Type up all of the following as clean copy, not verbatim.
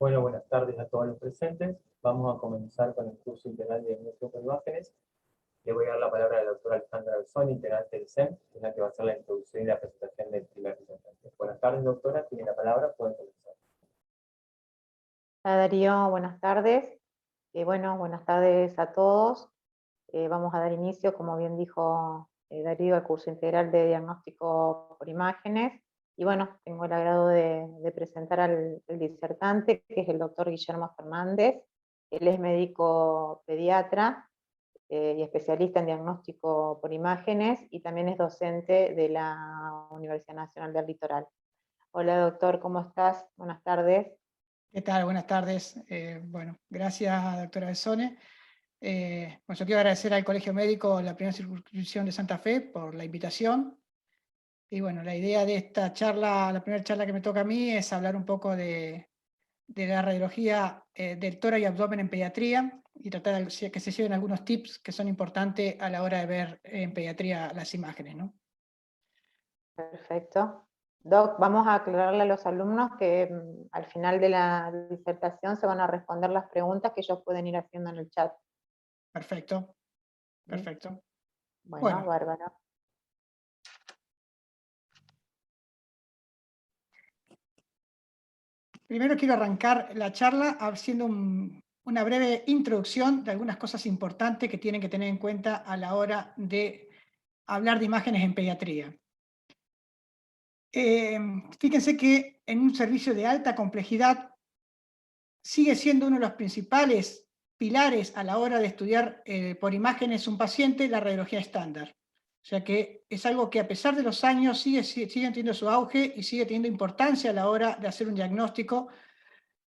Bueno, buenas tardes a todos los presentes. Vamos a comenzar con el curso integral de diagnóstico por imágenes. Le voy a dar la palabra a la doctora Alejandra Alzoni, integrante del CEM, que es la que va a hacer la introducción y la presentación del primer presentante. Buenas tardes, doctora. Tiene la palabra, pueden comenzar. Hola Darío, buenas tardes. Bueno, buenas tardes a todos. Vamos a dar inicio, como bien dijo Darío, al curso integral de diagnóstico por imágenes. Y bueno, tengo el agrado de presentar al disertante, que es el doctor Guillermo Fernández. Él es médico pediatra y especialista en diagnóstico por imágenes, y también es docente de la Universidad Nacional del Litoral. Hola doctor, ¿cómo estás? Buenas tardes. ¿Qué tal? Buenas tardes. Bueno, gracias, doctora Alzoni. Bueno, yo quiero agradecer al Colegio Médico, la primera circunscripción de Santa Fe, por la invitación. Y bueno, la idea de esta charla, la primera charla que me toca a mí, es hablar un poco de la radiología del tórax y abdomen en pediatría y tratar de que se lleven algunos tips que son importantes a la hora de ver en pediatría las imágenes, ¿no? Perfecto. Doc, vamos a aclararle a los alumnos que al final de la disertación se van a responder las preguntas que ellos pueden ir haciendo en el chat. Perfecto, perfecto. Bueno, bárbaro. Primero quiero arrancar la charla haciendo una breve introducción de algunas cosas importantes que tienen que tener en cuenta a la hora de hablar de imágenes en pediatría. Fíjense que en un servicio de alta complejidad sigue siendo uno de los principales pilares a la hora de estudiar por imágenes un paciente la radiología estándar. O sea que es algo que a pesar de los años sigue teniendo su auge y sigue teniendo importancia a la hora de hacer un diagnóstico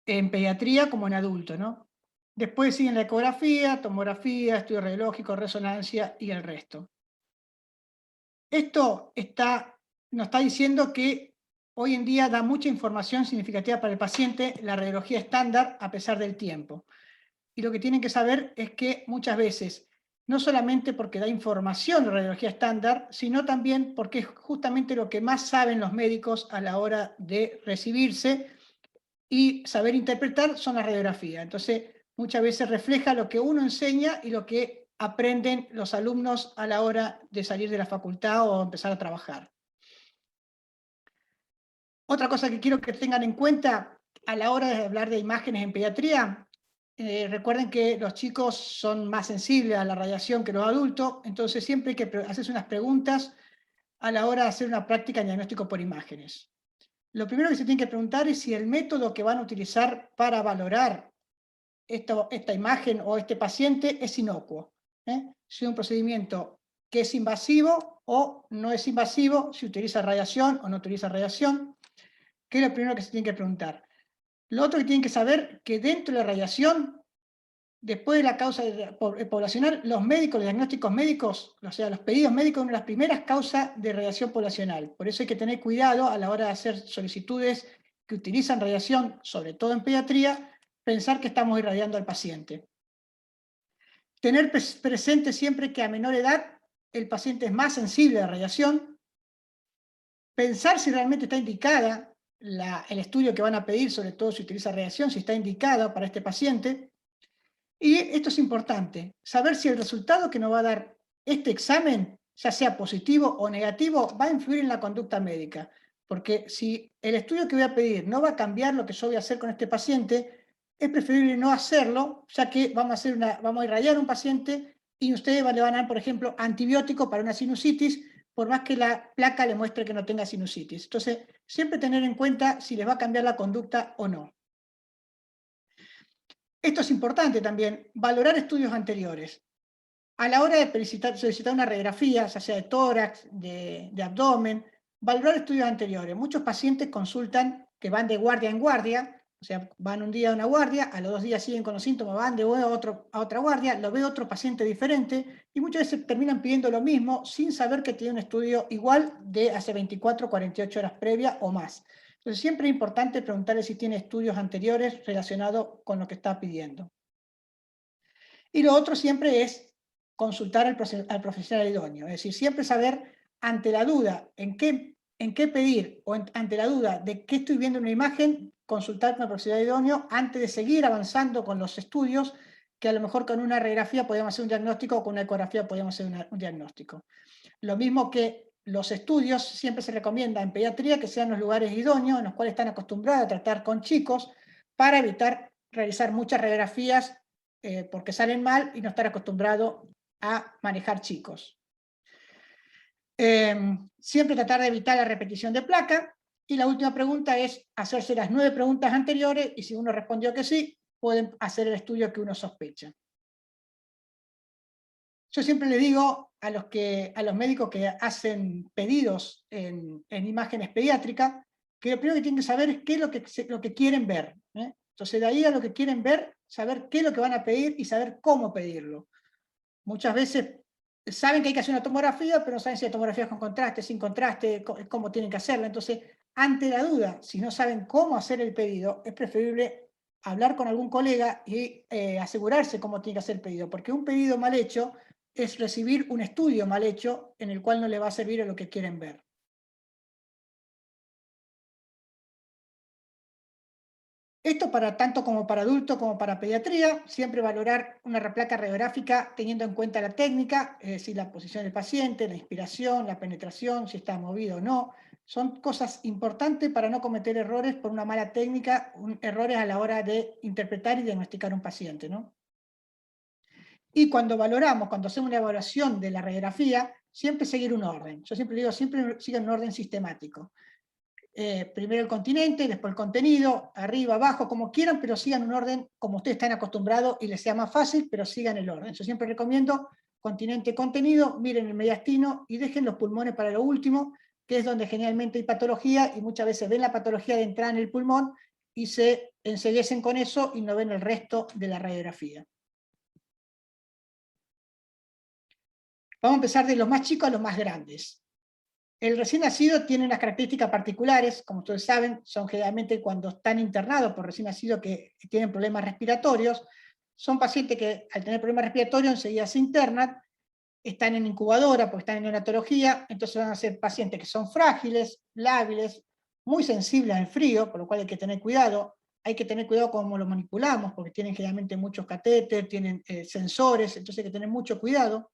en pediatría como en adulto, ¿no? Después siguen la ecografía, tomografía, estudio radiológico, resonancia y el resto. Esto nos está diciendo que hoy en día da mucha información significativa para el paciente la radiología estándar a pesar del tiempo. Y lo que tienen que saber es que muchas veces, no solamente porque da información de radiología estándar, sino también porque es justamente lo que más saben los médicos a la hora de recibirse y saber interpretar son las radiografías. Entonces, muchas veces refleja lo que uno enseña y lo que aprenden los alumnos a la hora de salir de la facultad o empezar a trabajar. Otra cosa que quiero que tengan en cuenta a la hora de hablar de imágenes en pediatría, recuerden que los chicos son más sensibles a la radiación que los adultos, entonces siempre hay que hacerse unas preguntas a la hora de hacer una práctica de diagnóstico por imágenes. Lo primero que se tiene que preguntar es si el método que van a utilizar para valorar esta imagen o este paciente es inocuo. Si es un procedimiento que es invasivo o no es invasivo, si utiliza radiación o no utiliza radiación, que es lo primero que se tiene que preguntar. Lo otro que tienen que saber que dentro de la radiación, después de la causa poblacional, los médicos, los diagnósticos médicos, o sea, los pedidos médicos, son una de las primeras causas de radiación poblacional. Por eso hay que tener cuidado a la hora de hacer solicitudes que utilizan radiación, sobre todo en pediatría, pensar que estamos irradiando al paciente. Tener presente siempre que a menor edad el paciente es más sensible a la radiación. Pensar si realmente está indicada el estudio que van a pedir, sobre todo si utiliza radiación, si está indicada para este paciente. Y esto es importante, saber si el resultado que nos va a dar este examen, ya sea positivo o negativo, va a influir en la conducta médica. Porque si el estudio que voy a pedir no va a cambiar lo que yo voy a hacer con este paciente, es preferible no hacerlo, ya que vamos a irradiar a un paciente y ustedes le van a dar, por ejemplo, antibiótico para una sinusitis, por más que la placa le muestre que no tenga sinusitis. Entonces, siempre tener en cuenta si les va a cambiar la conducta o no. Esto es importante también, valorar estudios anteriores. A la hora de solicitar una radiografía, ya sea de tórax, de abdomen, valorar estudios anteriores. Muchos pacientes consultan que van de guardia en guardia, o sea, van un día a una guardia, a los 2 días siguen con los síntomas, van de nuevo a otra guardia, lo ve otro paciente diferente, y muchas veces terminan pidiendo lo mismo sin saber que tiene un estudio igual de hace 24 o 48 horas previa o más. Entonces siempre es importante preguntarle si tiene estudios anteriores relacionados con lo que está pidiendo. Y lo otro siempre es consultar al profesional idóneo, es decir, siempre saber ante la duda en qué pedir o ante la duda de qué estoy viendo en una imagen, consultar con el profesional idóneo antes de seguir avanzando con los estudios, que a lo mejor con una radiografía podíamos hacer un diagnóstico o con una ecografía podíamos hacer un diagnóstico. Lo mismo que los estudios, siempre se recomienda en pediatría que sean los lugares idóneos en los cuales están acostumbrados a tratar con chicos para evitar realizar muchas radiografías porque salen mal y no estar acostumbrado a manejar chicos. Siempre tratar de evitar la repetición de placa. Y la última pregunta es hacerse las 9 preguntas anteriores y si uno respondió que sí, pueden hacer el estudio que uno sospecha. Yo siempre le digo a los médicos que hacen pedidos en imágenes pediátricas que lo primero que tienen que saber es qué es lo que quieren ver. Entonces de ahí a lo que quieren ver, saber qué es lo que van a pedir y saber cómo pedirlo. Muchas veces saben que hay que hacer una tomografía, pero no saben si la tomografía es con contraste, sin contraste, cómo tienen que hacerla. Entonces, ante la duda, si no saben cómo hacer el pedido, es preferible hablar con algún colega y asegurarse cómo tiene que hacer el pedido, porque un pedido mal hecho es recibir un estudio mal hecho en el cual no le va a servir a lo que quieren ver. Esto para tanto como para adulto como para pediatría, siempre valorar una placa radiográfica teniendo en cuenta la técnica, es decir, la posición del paciente, la inspiración, la penetración, si está movido o no. Son cosas importantes para no cometer errores por una mala técnica, errores a la hora de interpretar y diagnosticar un paciente, ¿no? Y cuando hacemos una evaluación de la radiografía, siempre seguir un orden. Yo siempre digo, siempre sigan un orden sistemático. Primero el continente, después el contenido, arriba, abajo, como quieran, pero sigan un orden como ustedes están acostumbrados y les sea más fácil, pero sigan el orden. Yo siempre recomiendo continente, contenido, miren el mediastino y dejen los pulmones para lo último, que es donde generalmente hay patología y muchas veces ven la patología de entrada en el pulmón y se enseguecen con eso y no ven el resto de la radiografía. Vamos a empezar de los más chicos a los más grandes. El recién nacido tiene unas características particulares, como ustedes saben, son generalmente cuando están internados por recién nacido que tienen problemas respiratorios, son pacientes que al tener problemas respiratorios enseguida se internan, están en incubadora porque están en neonatología, entonces van a ser pacientes que son frágiles, lábiles, muy sensibles al frío, por lo cual hay que tener cuidado cómo lo manipulamos, porque tienen generalmente muchos catéteres, tienen sensores, entonces hay que tener mucho cuidado.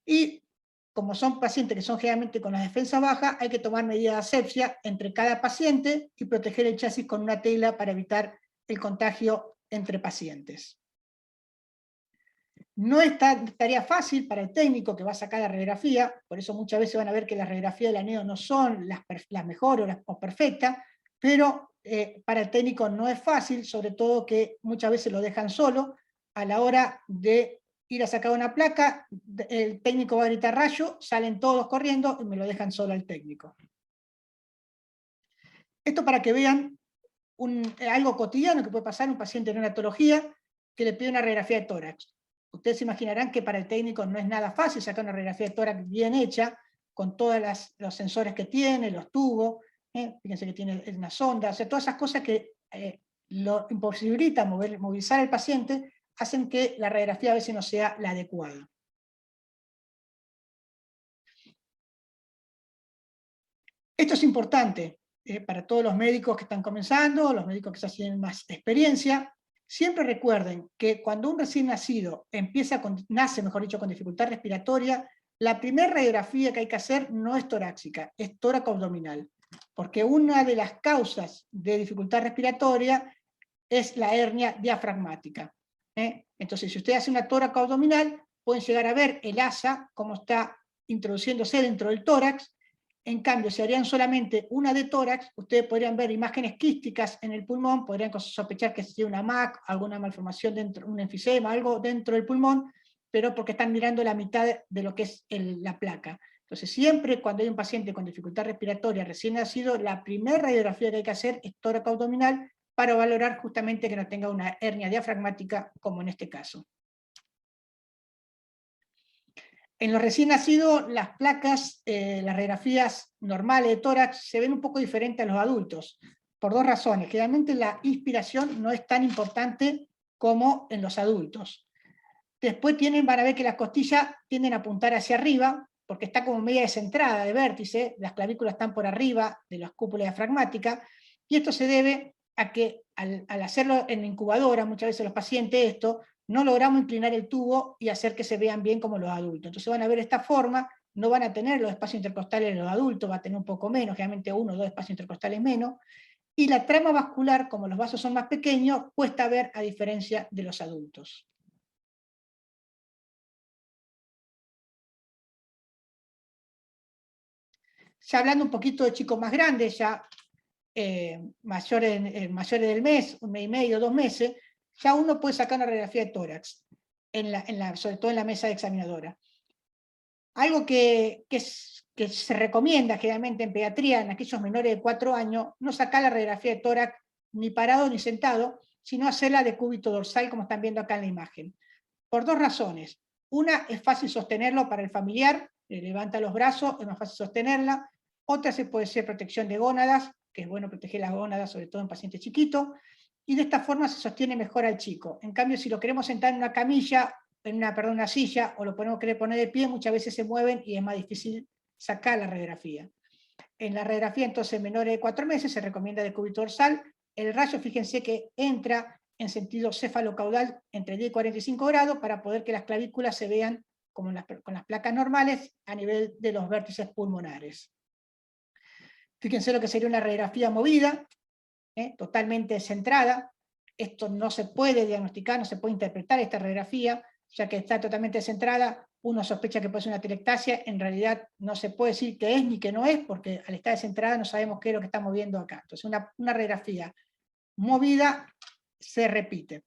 Y como son pacientes que son generalmente con las defensas bajas, hay que tomar medidas de asepsia entre cada paciente y proteger el chasis con una tela para evitar el contagio entre pacientes. No es tarea fácil para el técnico que va a sacar la radiografía, por eso muchas veces van a ver que las radiografías de la neo no son las mejores o perfectas, pero para el técnico no es fácil, sobre todo que muchas veces lo dejan solo a la hora de ir a sacar una placa, el técnico va a gritar rayo, salen todos corriendo y me lo dejan solo al técnico. Esto para que vean algo cotidiano que puede pasar en un paciente en neonatología que le pide una radiografía de tórax. Ustedes se imaginarán que para el técnico no es nada fácil sacar una radiografía de tórax bien hecha, con todos los sensores que tiene, los tubos, fíjense que tiene una sonda, o sea, todas esas cosas que lo imposibilitan movilizar al paciente, hacen que la radiografía a veces no sea la adecuada. Esto es importante para todos los médicos que están comenzando, los médicos que ya tienen más experiencia. Siempre recuerden que cuando un recién nacido nace, mejor dicho, con dificultad respiratoria, la primera radiografía que hay que hacer no es torácica, es tóraco-abdominal, porque una de las causas de dificultad respiratoria es la hernia diafragmática. Entonces, si usted hace una tóraco-abdominal, pueden llegar a ver el asa, cómo está introduciéndose dentro del tórax. En cambio, si harían solamente una de tórax, ustedes podrían ver imágenes quísticas en el pulmón, podrían sospechar que sería una MAC, alguna malformación dentro, un enfisema, algo dentro del pulmón, pero porque están mirando la mitad de lo que es la placa. Entonces, siempre cuando hay un paciente con dificultad respiratoria recién nacido, la primera radiografía que hay que hacer es tórax abdominal para valorar justamente que no tenga una hernia diafragmática, como en este caso. En los recién nacidos, las placas, las radiografías normales de tórax se ven un poco diferentes a los adultos, por dos razones. Generalmente la inspiración no es tan importante como en los adultos. Después van a ver que las costillas tienden a apuntar hacia arriba, porque está como media descentrada de vértice, las clavículas están por arriba de la cúpula diafragmática, y esto se debe a que al hacerlo en la incubadora, muchas veces los pacientes esto, no logramos inclinar el tubo y hacer que se vean bien como los adultos. Entonces van a ver esta forma, no van a tener los espacios intercostales de los adultos, va a tener un poco menos, generalmente 1 o 2 espacios intercostales menos, y la trama vascular, como los vasos son más pequeños, cuesta ver a diferencia de los adultos. Ya hablando un poquito de chicos más grandes, ya mayores del mes, 1 mes y medio, 2 meses, ya uno puede sacar una radiografía de tórax, sobre todo en la mesa examinadora. Algo que se recomienda generalmente en pediatría, en aquellos menores de 4 años, no sacar la radiografía de tórax ni parado ni sentado, sino hacerla de cúbito dorsal, como están viendo acá en la imagen. Por 2 razones. Una, es fácil sostenerlo para el familiar, le levanta los brazos, es más fácil sostenerla. Otra se puede ser protección de gónadas, que es bueno proteger las gónadas, sobre todo en pacientes chiquitos, y de esta forma se sostiene mejor al chico. En cambio, si lo queremos sentar en una camilla, una silla, o lo queremos poner de pie, muchas veces se mueven y es más difícil sacar la radiografía. En la radiografía, entonces, menores de 4 meses, se recomienda de cúbito dorsal. El rayo, fíjense que entra en sentido cefalocaudal entre 10 y 45 grados para poder que las clavículas se vean como con las placas normales a nivel de los vértices pulmonares. Fíjense lo que sería una radiografía movida, totalmente centrada. Esto no se puede diagnosticar, no se puede interpretar esta radiografía, ya que está totalmente centrada. Uno sospecha que puede ser una atelectasia, en realidad no se puede decir qué es ni qué no es, porque al estar descentrada no sabemos qué es lo que estamos viendo acá. Entonces una radiografía movida se repite,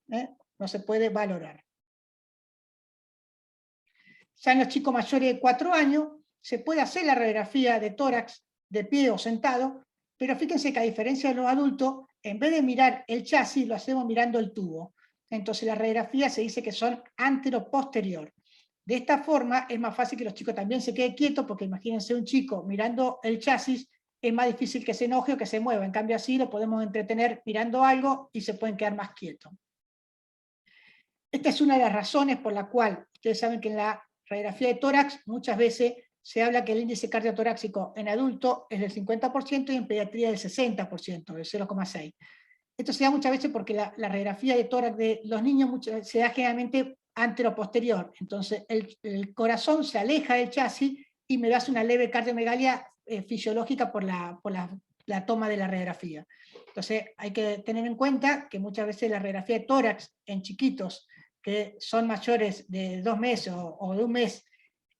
no se puede valorar. Ya en los chicos mayores de 4 años se puede hacer la radiografía de tórax de pie o sentado, pero fíjense que a diferencia de los adultos, en vez de mirar el chasis, lo hacemos mirando el tubo. Entonces la radiografía se dice que son antero-posterior. De esta forma es más fácil que los chicos también se queden quietos, porque imagínense un chico mirando el chasis, es más difícil que se enoje o que se mueva. En cambio así lo podemos entretener mirando algo y se pueden quedar más quietos. Esta es una de las razones por la cual, ustedes saben que en la radiografía de tórax muchas veces se habla que el índice cardiotoráxico en adulto es del 50% y en pediatría del 60%, del 0,6%. Esto se da muchas veces porque la radiografía de tórax de los niños se da generalmente antero-posterior. Entonces el corazón se aleja del chasis y me hace una leve cardiomegalia fisiológica por la toma de la radiografía. Entonces hay que tener en cuenta que muchas veces la radiografía de tórax en chiquitos que son mayores de 2 meses o de 1 mes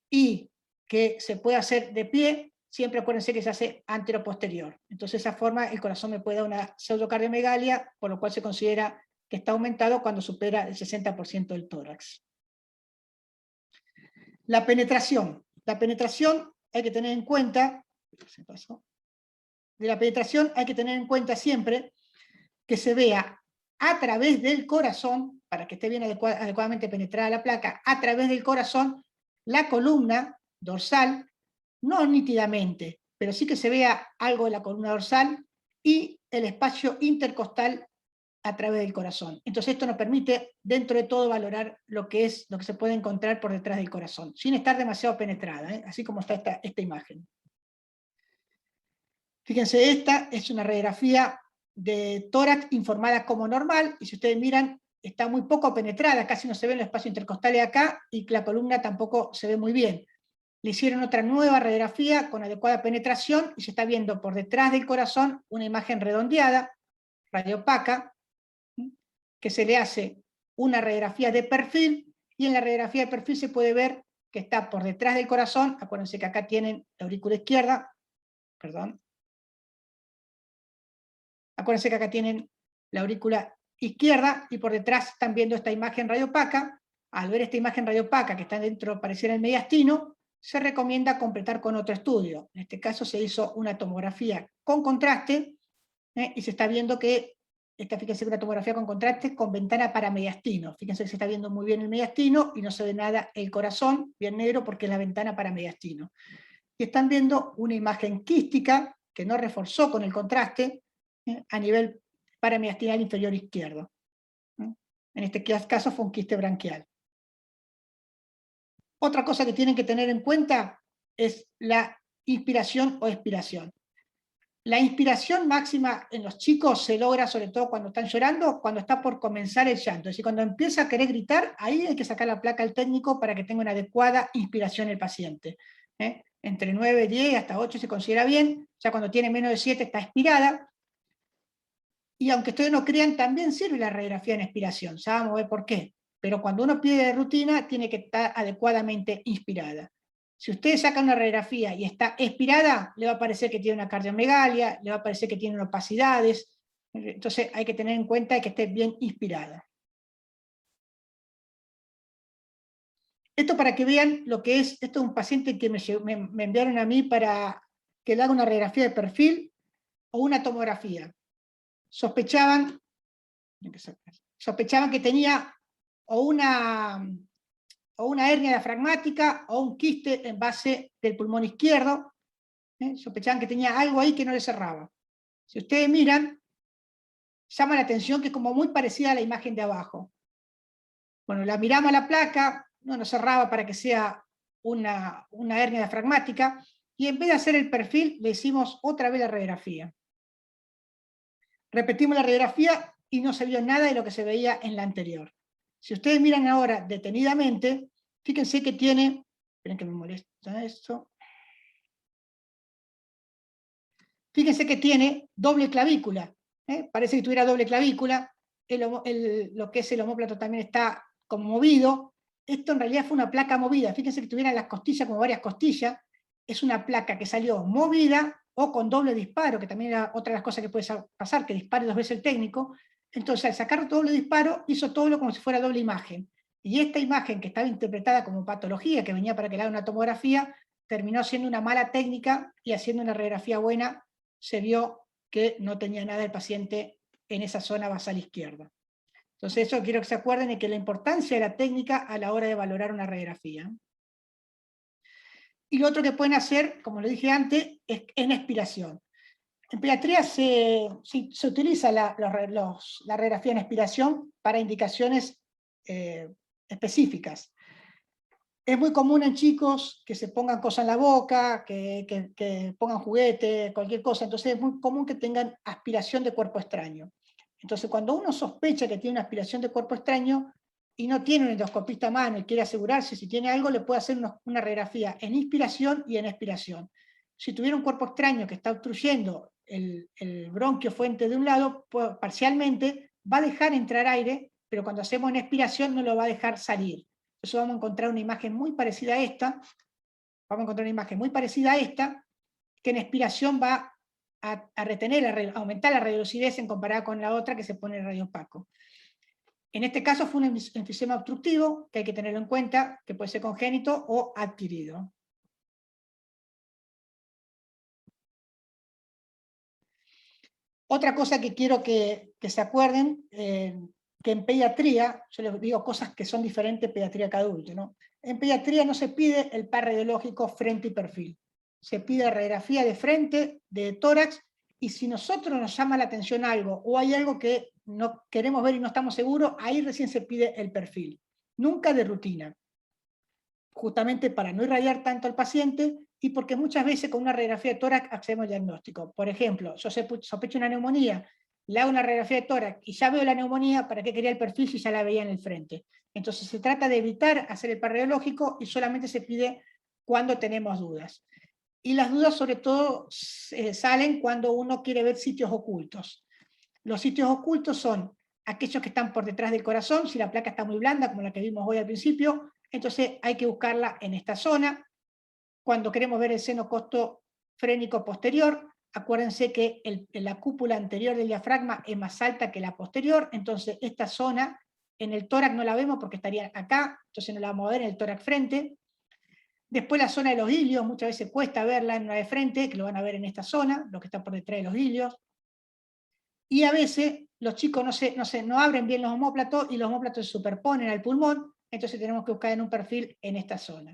y que se puede hacer de pie, siempre acuérdense que se hace antero-posterior. Entonces de esa forma el corazón me puede dar una pseudocardiomegalia, por lo cual se considera que está aumentado cuando supera el 60% del tórax. La penetración. La penetración hay que tener en cuenta, de la penetración hay que tener en cuenta siempre que se vea a través del corazón, para que esté bien adecuadamente penetrada la placa, a través del corazón, la columna dorsal, no nítidamente, pero sí que se vea algo de la columna dorsal y el espacio intercostal a través del corazón. Entonces esto nos permite, dentro de todo, valorar lo que se puede encontrar por detrás del corazón, sin estar demasiado penetrada, así como está esta imagen. Fíjense, esta es una radiografía de tórax informada como normal, y si ustedes miran, está muy poco penetrada, casi no se ven los espacios intercostales acá, y la columna tampoco se ve muy bien. Le hicieron otra nueva radiografía con adecuada penetración, y se está viendo por detrás del corazón una imagen redondeada, radiopaca, que se le hace una radiografía de perfil, y en la radiografía de perfil se puede ver que está por detrás del corazón. Acuérdense que acá tienen la aurícula izquierda, perdón. Acuérdense que acá tienen la aurícula izquierda y por detrás están viendo esta imagen radiopaca. Al ver esta imagen radiopaca que está dentro, pareciera el mediastino, se recomienda completar con otro estudio. En este caso se hizo una tomografía con contraste, y se está viendo que, fíjense, una tomografía con contraste con ventana para mediastino. Fíjense que se está viendo muy bien el mediastino y no se ve nada el corazón, bien negro porque es la ventana para mediastino. Y están viendo una imagen quística que no reforzó con el contraste, a nivel paramediastinal inferior izquierdo. En este caso fue un quiste branquial. Otra cosa que tienen que tener en cuenta es la inspiración o expiración. La inspiración máxima en los chicos se logra sobre todo cuando están llorando, cuando está por comenzar el llanto. Es decir, cuando empieza a querer gritar, ahí hay que sacar la placa al técnico para que tenga una adecuada inspiración el paciente. Entre 9, 10 hasta 8 se considera bien, ya cuando tiene menos de 7 está expirada. Y aunque ustedes no crean, también sirve la radiografía en expiración, ya vamos a ver por qué. Pero cuando uno pide de rutina, tiene que estar adecuadamente inspirada. Si ustedes sacan una radiografía y está expirada, le va a parecer que tiene una cardiomegalia, le va a parecer que tiene opacidades, entonces hay que tener en cuenta que esté bien inspirada. Esto para que vean lo que es, esto es un paciente que me enviaron a mí para que le haga una radiografía de perfil o una tomografía. Sospechaban que tenía o una hernia diafragmática o un quiste en base del pulmón izquierdo. Sospechaban que tenía algo ahí que no le cerraba. Si ustedes miran, llama la atención que es como muy parecida a la imagen de abajo. Bueno, la miramos a la placa, no nos cerraba para que sea una hernia diafragmática, y en vez de hacer el perfil, le hicimos otra vez la radiografía. Repetimos la radiografía y no se vio nada de lo que se veía en la anterior. Si ustedes miran ahora detenidamente, fíjense que tiene, esperen que me molesta esto, fíjense que tiene doble clavícula, parece que tuviera doble clavícula, lo que es el omóplato también está como movido. Esto en realidad fue una placa movida, fíjense que tuviera las costillas como varias costillas, es una placa que salió movida o con doble disparo, que también era otra de las cosas que puede pasar, que dispare 2 veces el técnico. Entonces al sacar doble disparo hizo todo como si fuera doble imagen, y esta imagen que estaba interpretada como patología, que venía para que le haga una tomografía, terminó siendo una mala técnica, y haciendo una radiografía buena se vio que no tenía nada el paciente en esa zona basal izquierda. Entonces eso quiero que se acuerden de que la importancia de la técnica a la hora de valorar una radiografía. Y lo otro que pueden hacer, como lo dije antes, es en expiración. En pediatría se utiliza la radiografía en expiración para indicaciones específicas. Es muy común en chicos que se pongan cosas en la boca, que pongan juguete, cualquier cosa. Entonces es muy común que tengan aspiración de cuerpo extraño. Entonces cuando uno sospecha que tiene una aspiración de cuerpo extraño y no tiene un endoscopista a mano y quiere asegurarse si tiene algo, le puede hacer una radiografía en inspiración y en expiración. Si tuviera un cuerpo extraño que está obstruyendo el bronquio fuente de un lado, pues, parcialmente va a dejar entrar aire, pero cuando hacemos en expiración no lo va a dejar salir. Entonces vamos a encontrar una imagen muy parecida a esta, que en expiración va a retener, a aumentar la radiolucidez en comparada con la otra que se pone radiopaco. En este caso fue un enfisema obstructivo, que hay que tenerlo en cuenta, que puede ser congénito o adquirido. Otra cosa que quiero que se acuerden, que en pediatría, yo les digo cosas que son diferentes pediatría que adulto, ¿no? En pediatría no se pide el par radiológico frente y perfil. Se pide radiografía de frente, de tórax, y si nosotros nos llama la atención algo, o hay algo que no queremos ver y no estamos seguros, ahí recién se pide el perfil. Nunca de rutina. Justamente para no irradiar tanto al paciente, y porque muchas veces con una radiografía de tórax accedemos al diagnóstico. Por ejemplo, yo sospecho una neumonía, le hago una radiografía de tórax y ya veo la neumonía, ¿para qué quería el perfil si ya la veía en el frente? Entonces se trata de evitar hacer el par radiológico y solamente se pide cuando tenemos dudas. Y las dudas sobre todo salen cuando uno quiere ver sitios ocultos. Los sitios ocultos son aquellos que están por detrás del corazón, si la placa está muy blanda, como la que vimos hoy al principio, entonces hay que buscarla en esta zona. Cuando queremos ver el seno costofrénico posterior, acuérdense que la cúpula anterior del diafragma es más alta que la posterior, entonces esta zona en el tórax no la vemos porque estaría acá, entonces no la vamos a ver en el tórax frente. Después la zona de los ilios, muchas veces cuesta verla en una de frente, que lo van a ver en esta zona, lo que está por detrás de los ilios. Y a veces los chicos no abren bien los omóplatos y los omóplatos se superponen al pulmón, entonces tenemos que buscar en un perfil en esta zona.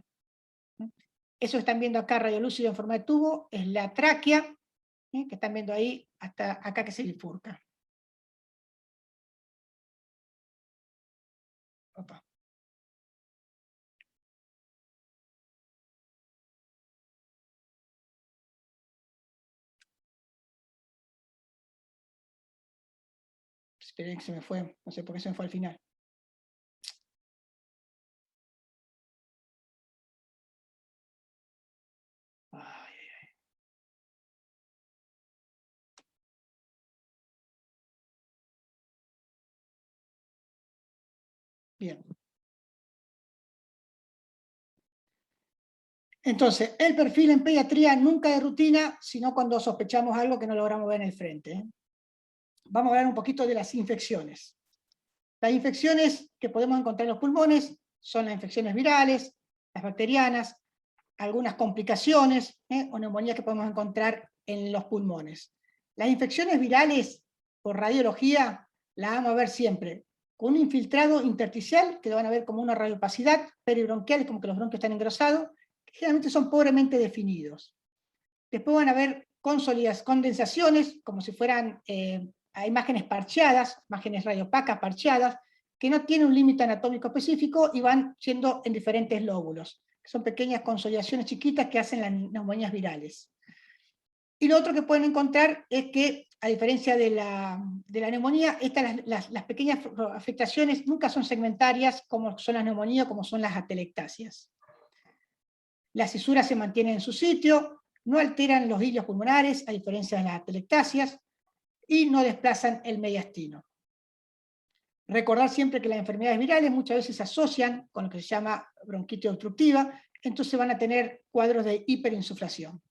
Eso que están viendo acá radiolúcido en forma de tubo es la tráquea, que están viendo ahí hasta acá que se bifurca. Opa. Esperen que se me fue, no sé por qué se me fue al final. Ay. Bien. Entonces, el perfil en pediatría nunca de rutina, sino cuando sospechamos algo que no logramos ver en el frente. Vamos a hablar un poquito de las infecciones. Las infecciones que podemos encontrar en los pulmones son las infecciones virales, las bacterianas, algunas complicaciones o neumonías que podemos encontrar en los pulmones. Las infecciones virales por radiología las vamos a ver siempre con un infiltrado intersticial, que lo van a ver como una radiopacidad peribronquial, como que los bronquios están engrosados, que generalmente son pobremente definidos. Después van a ver condensaciones, como si fueran a imágenes parcheadas, imágenes radiopacas parcheadas, que no tienen un límite anatómico específico y van siendo en diferentes lóbulos. Son pequeñas consolidaciones chiquitas que hacen las neumonías virales. Y lo otro que pueden encontrar es que, a diferencia de la neumonía, las pequeñas afectaciones nunca son segmentarias, como son las neumonías, como son las atelectasias. Las cisuras se mantienen en su sitio, no alteran los hilios pulmonares, a diferencia de las atelectasias, y no desplazan el mediastino. Recordar siempre que las enfermedades virales muchas veces se asocian con lo que se llama bronquitis obstructiva, entonces van a tener cuadros de hiperinsuflación.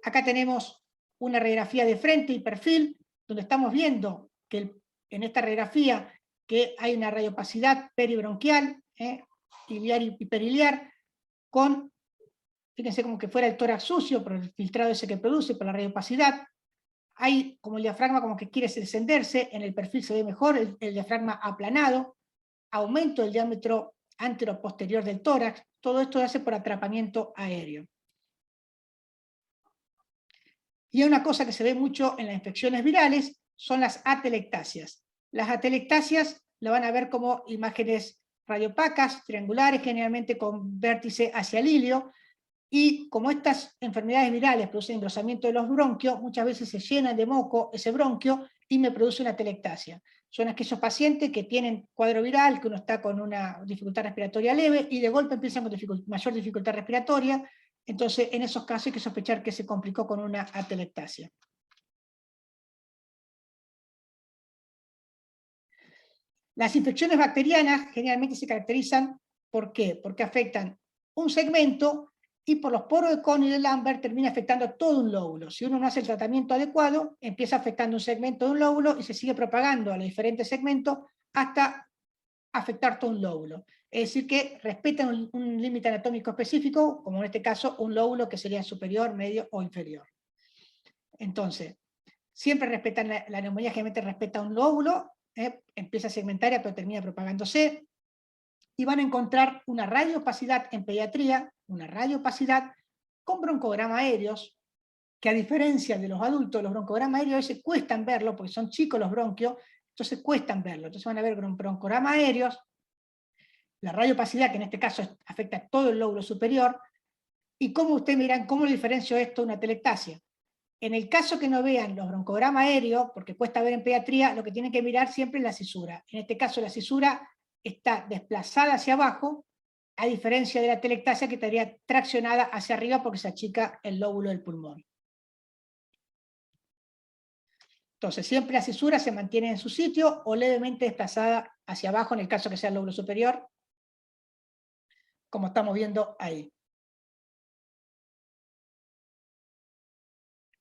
Acá tenemos una radiografía de frente y perfil, donde estamos viendo que en esta radiografía que hay una radiopacidad peribronquial, iliar y hiperiliar, con, fíjense como que fuera el tórax sucio por el filtrado ese que produce, por la radiopacidad. Hay como el diafragma como que quiere descenderse, en el perfil se ve mejor el diafragma aplanado, aumento del diámetro antero-posterior del tórax, todo esto se hace por atrapamiento aéreo. Y una cosa que se ve mucho en las infecciones virales son las atelectasias. Las atelectasias lo van a ver como imágenes radiopacas, triangulares, generalmente con vértice hacia el ilio, y como estas enfermedades virales producen engrosamiento de los bronquios, muchas veces se llenan de moco ese bronquio y me produce una atelectasia. Son aquellos pacientes que tienen cuadro viral, que uno está con una dificultad respiratoria leve y de golpe empiezan con mayor dificultad respiratoria. Entonces, en esos casos hay que sospechar que se complicó con una atelectasia. Las infecciones bacterianas generalmente se caracterizan, ¿por qué? Porque afectan un segmento y por los poros de Kohn y de Lambert termina afectando todo un lóbulo. Si uno no hace el tratamiento adecuado, empieza afectando un segmento de un lóbulo y se sigue propagando a los diferentes segmentos hasta afectar todo un lóbulo. Es decir, que respetan un límite anatómico específico, como en este caso un lóbulo que sería superior, medio o inferior. Entonces, siempre respetan la neumonía, generalmente respeta un lóbulo, empieza segmentaria pero termina propagándose, y van a encontrar una radiopacidad en pediatría, una radiopacidad con broncogramas aéreos, que a diferencia de los adultos, los broncogramas aéreos a veces cuestan verlo, porque son chicos los bronquios, entonces cuestan verlo. Entonces van a ver broncogramas aéreos, la radiopacidad, que en este caso afecta a todo el lóbulo superior, y cómo ustedes miran, cómo le diferencio esto a una atelectasia. En el caso que no vean los broncogramas aéreos, porque cuesta ver en pediatría, lo que tienen que mirar siempre es la cisura. En este caso la cisura está desplazada hacia abajo, a diferencia de la atelectasia que estaría traccionada hacia arriba porque se achica el lóbulo del pulmón. Entonces siempre la cisura se mantiene en su sitio o levemente desplazada hacia abajo en el caso que sea el lóbulo superior, como estamos viendo ahí.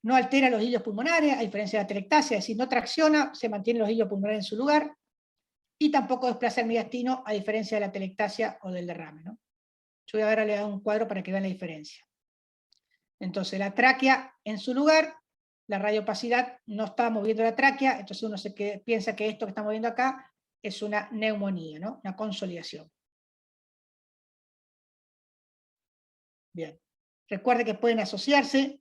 No altera los hilios pulmonares, a diferencia de la atelectasia, es decir, no tracciona, se mantienen los hilios pulmonares en su lugar, y tampoco desplaza el mediastino, a diferencia de la atelectasia o del derrame, ¿no? Yo voy a darle un cuadro para que vean la diferencia. Entonces la tráquea en su lugar, la radiopacidad no está moviendo la tráquea, entonces uno piensa que esto que estamos viendo acá es una neumonía, ¿no? Una consolidación. Bien. Recuerde que pueden asociarse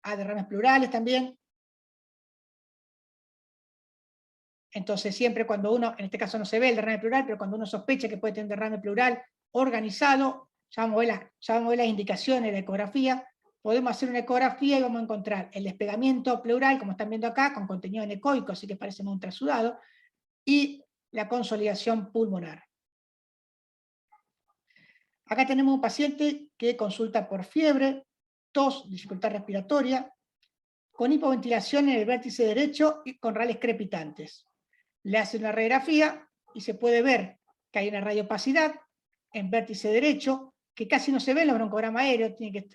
a derrames pleurales también. Entonces siempre cuando uno, en este caso no se ve el derrame pleural, pero cuando uno sospecha que puede tener derrame pleural organizado, ya vamos a ver las indicaciones de la ecografía, podemos hacer una ecografía y vamos a encontrar el despegamiento pleural, como están viendo acá, con contenido anecoico, así que parece muy ultrasudado, y la consolidación pulmonar. Acá tenemos un paciente que consulta por fiebre, tos, dificultad respiratoria, con hipoventilación en el vértice derecho y con rales crepitantes. Le hace una radiografía y se puede ver que hay una radiopacidad en vértice derecho, que casi no se ve en los broncogramas aéreos, tiene que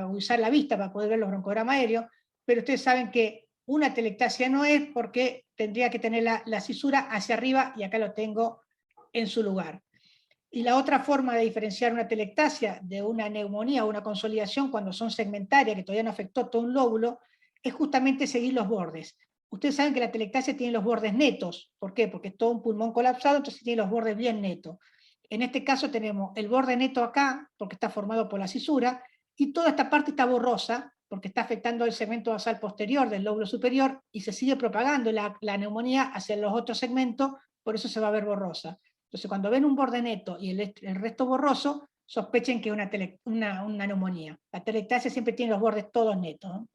usar la vista para poder ver los broncogramas aéreos, pero ustedes saben que una atelectasia no es, porque tendría que tener la cisura hacia arriba, y acá lo tengo en su lugar. Y la otra forma de diferenciar una atelectasia de una neumonía o una consolidación cuando son segmentarias, que todavía no afectó todo un lóbulo, es justamente seguir los bordes. Ustedes saben que la atelectasia tiene los bordes netos. ¿Por qué? Porque es todo un pulmón colapsado, entonces tiene los bordes bien netos. En este caso tenemos el borde neto acá, porque está formado por la cisura, y toda esta parte está borrosa, porque está afectando el segmento basal posterior del lóbulo superior, y se sigue propagando la neumonía hacia los otros segmentos, por eso se va a ver borrosa. Entonces, cuando ven un borde neto y el resto borroso, sospechen que es una neumonía. La atelectasia siempre tiene los bordes todos netos, ¿no?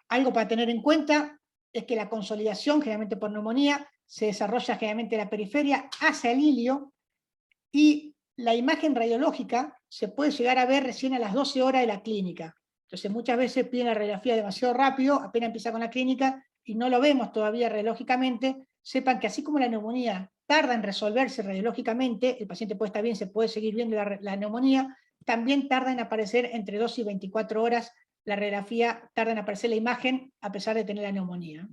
Algo para tener en cuenta es que la consolidación, generalmente por neumonía, se desarrolla generalmente en la periferia hacia el ilio, y la imagen radiológica se puede llegar a ver recién a las 12 horas de la clínica. Entonces muchas veces piden la radiografía demasiado rápido, apenas empieza con la clínica, y no lo vemos todavía radiológicamente. Sepan que así como la neumonía tarda en resolverse radiológicamente, el paciente puede estar bien, se puede seguir viendo la neumonía, también tarda en aparecer entre 2 y 24 horas la radiografía, tarda en aparecer la imagen a pesar de tener la neumonía.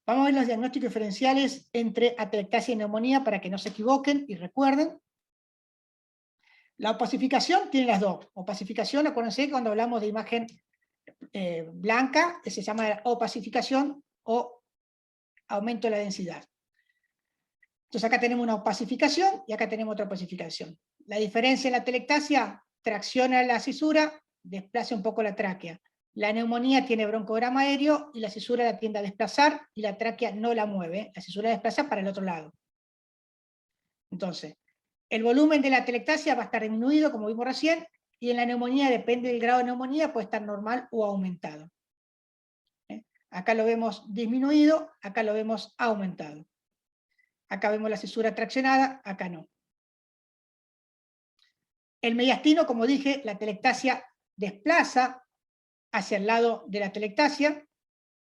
Vamos a ver los diagnósticos diferenciales entre atelectasia y neumonía para que no se equivoquen y recuerden. La opasificación tiene las dos. Opasificación, acuérdense que cuando hablamos de imagen blanca, se llama opasificación o aumento de la densidad. Entonces acá tenemos una opasificación y acá tenemos otra opasificación. La diferencia en la atelectasia: tracciona la cisura, desplaza un poco la tráquea. La neumonía tiene broncograma aéreo y la cisura la tiende a desplazar y la tráquea no la mueve, la cisura desplaza para el otro lado. Entonces, el volumen de la atelectasia va a estar disminuido, como vimos recién, y en la neumonía, depende del grado de neumonía, puede estar normal o aumentado. Acá lo vemos disminuido, acá lo vemos aumentado. Acá vemos la cisura traccionada, acá no. El mediastino, como dije, la atelectasia desplaza hacia el lado de la atelectasia.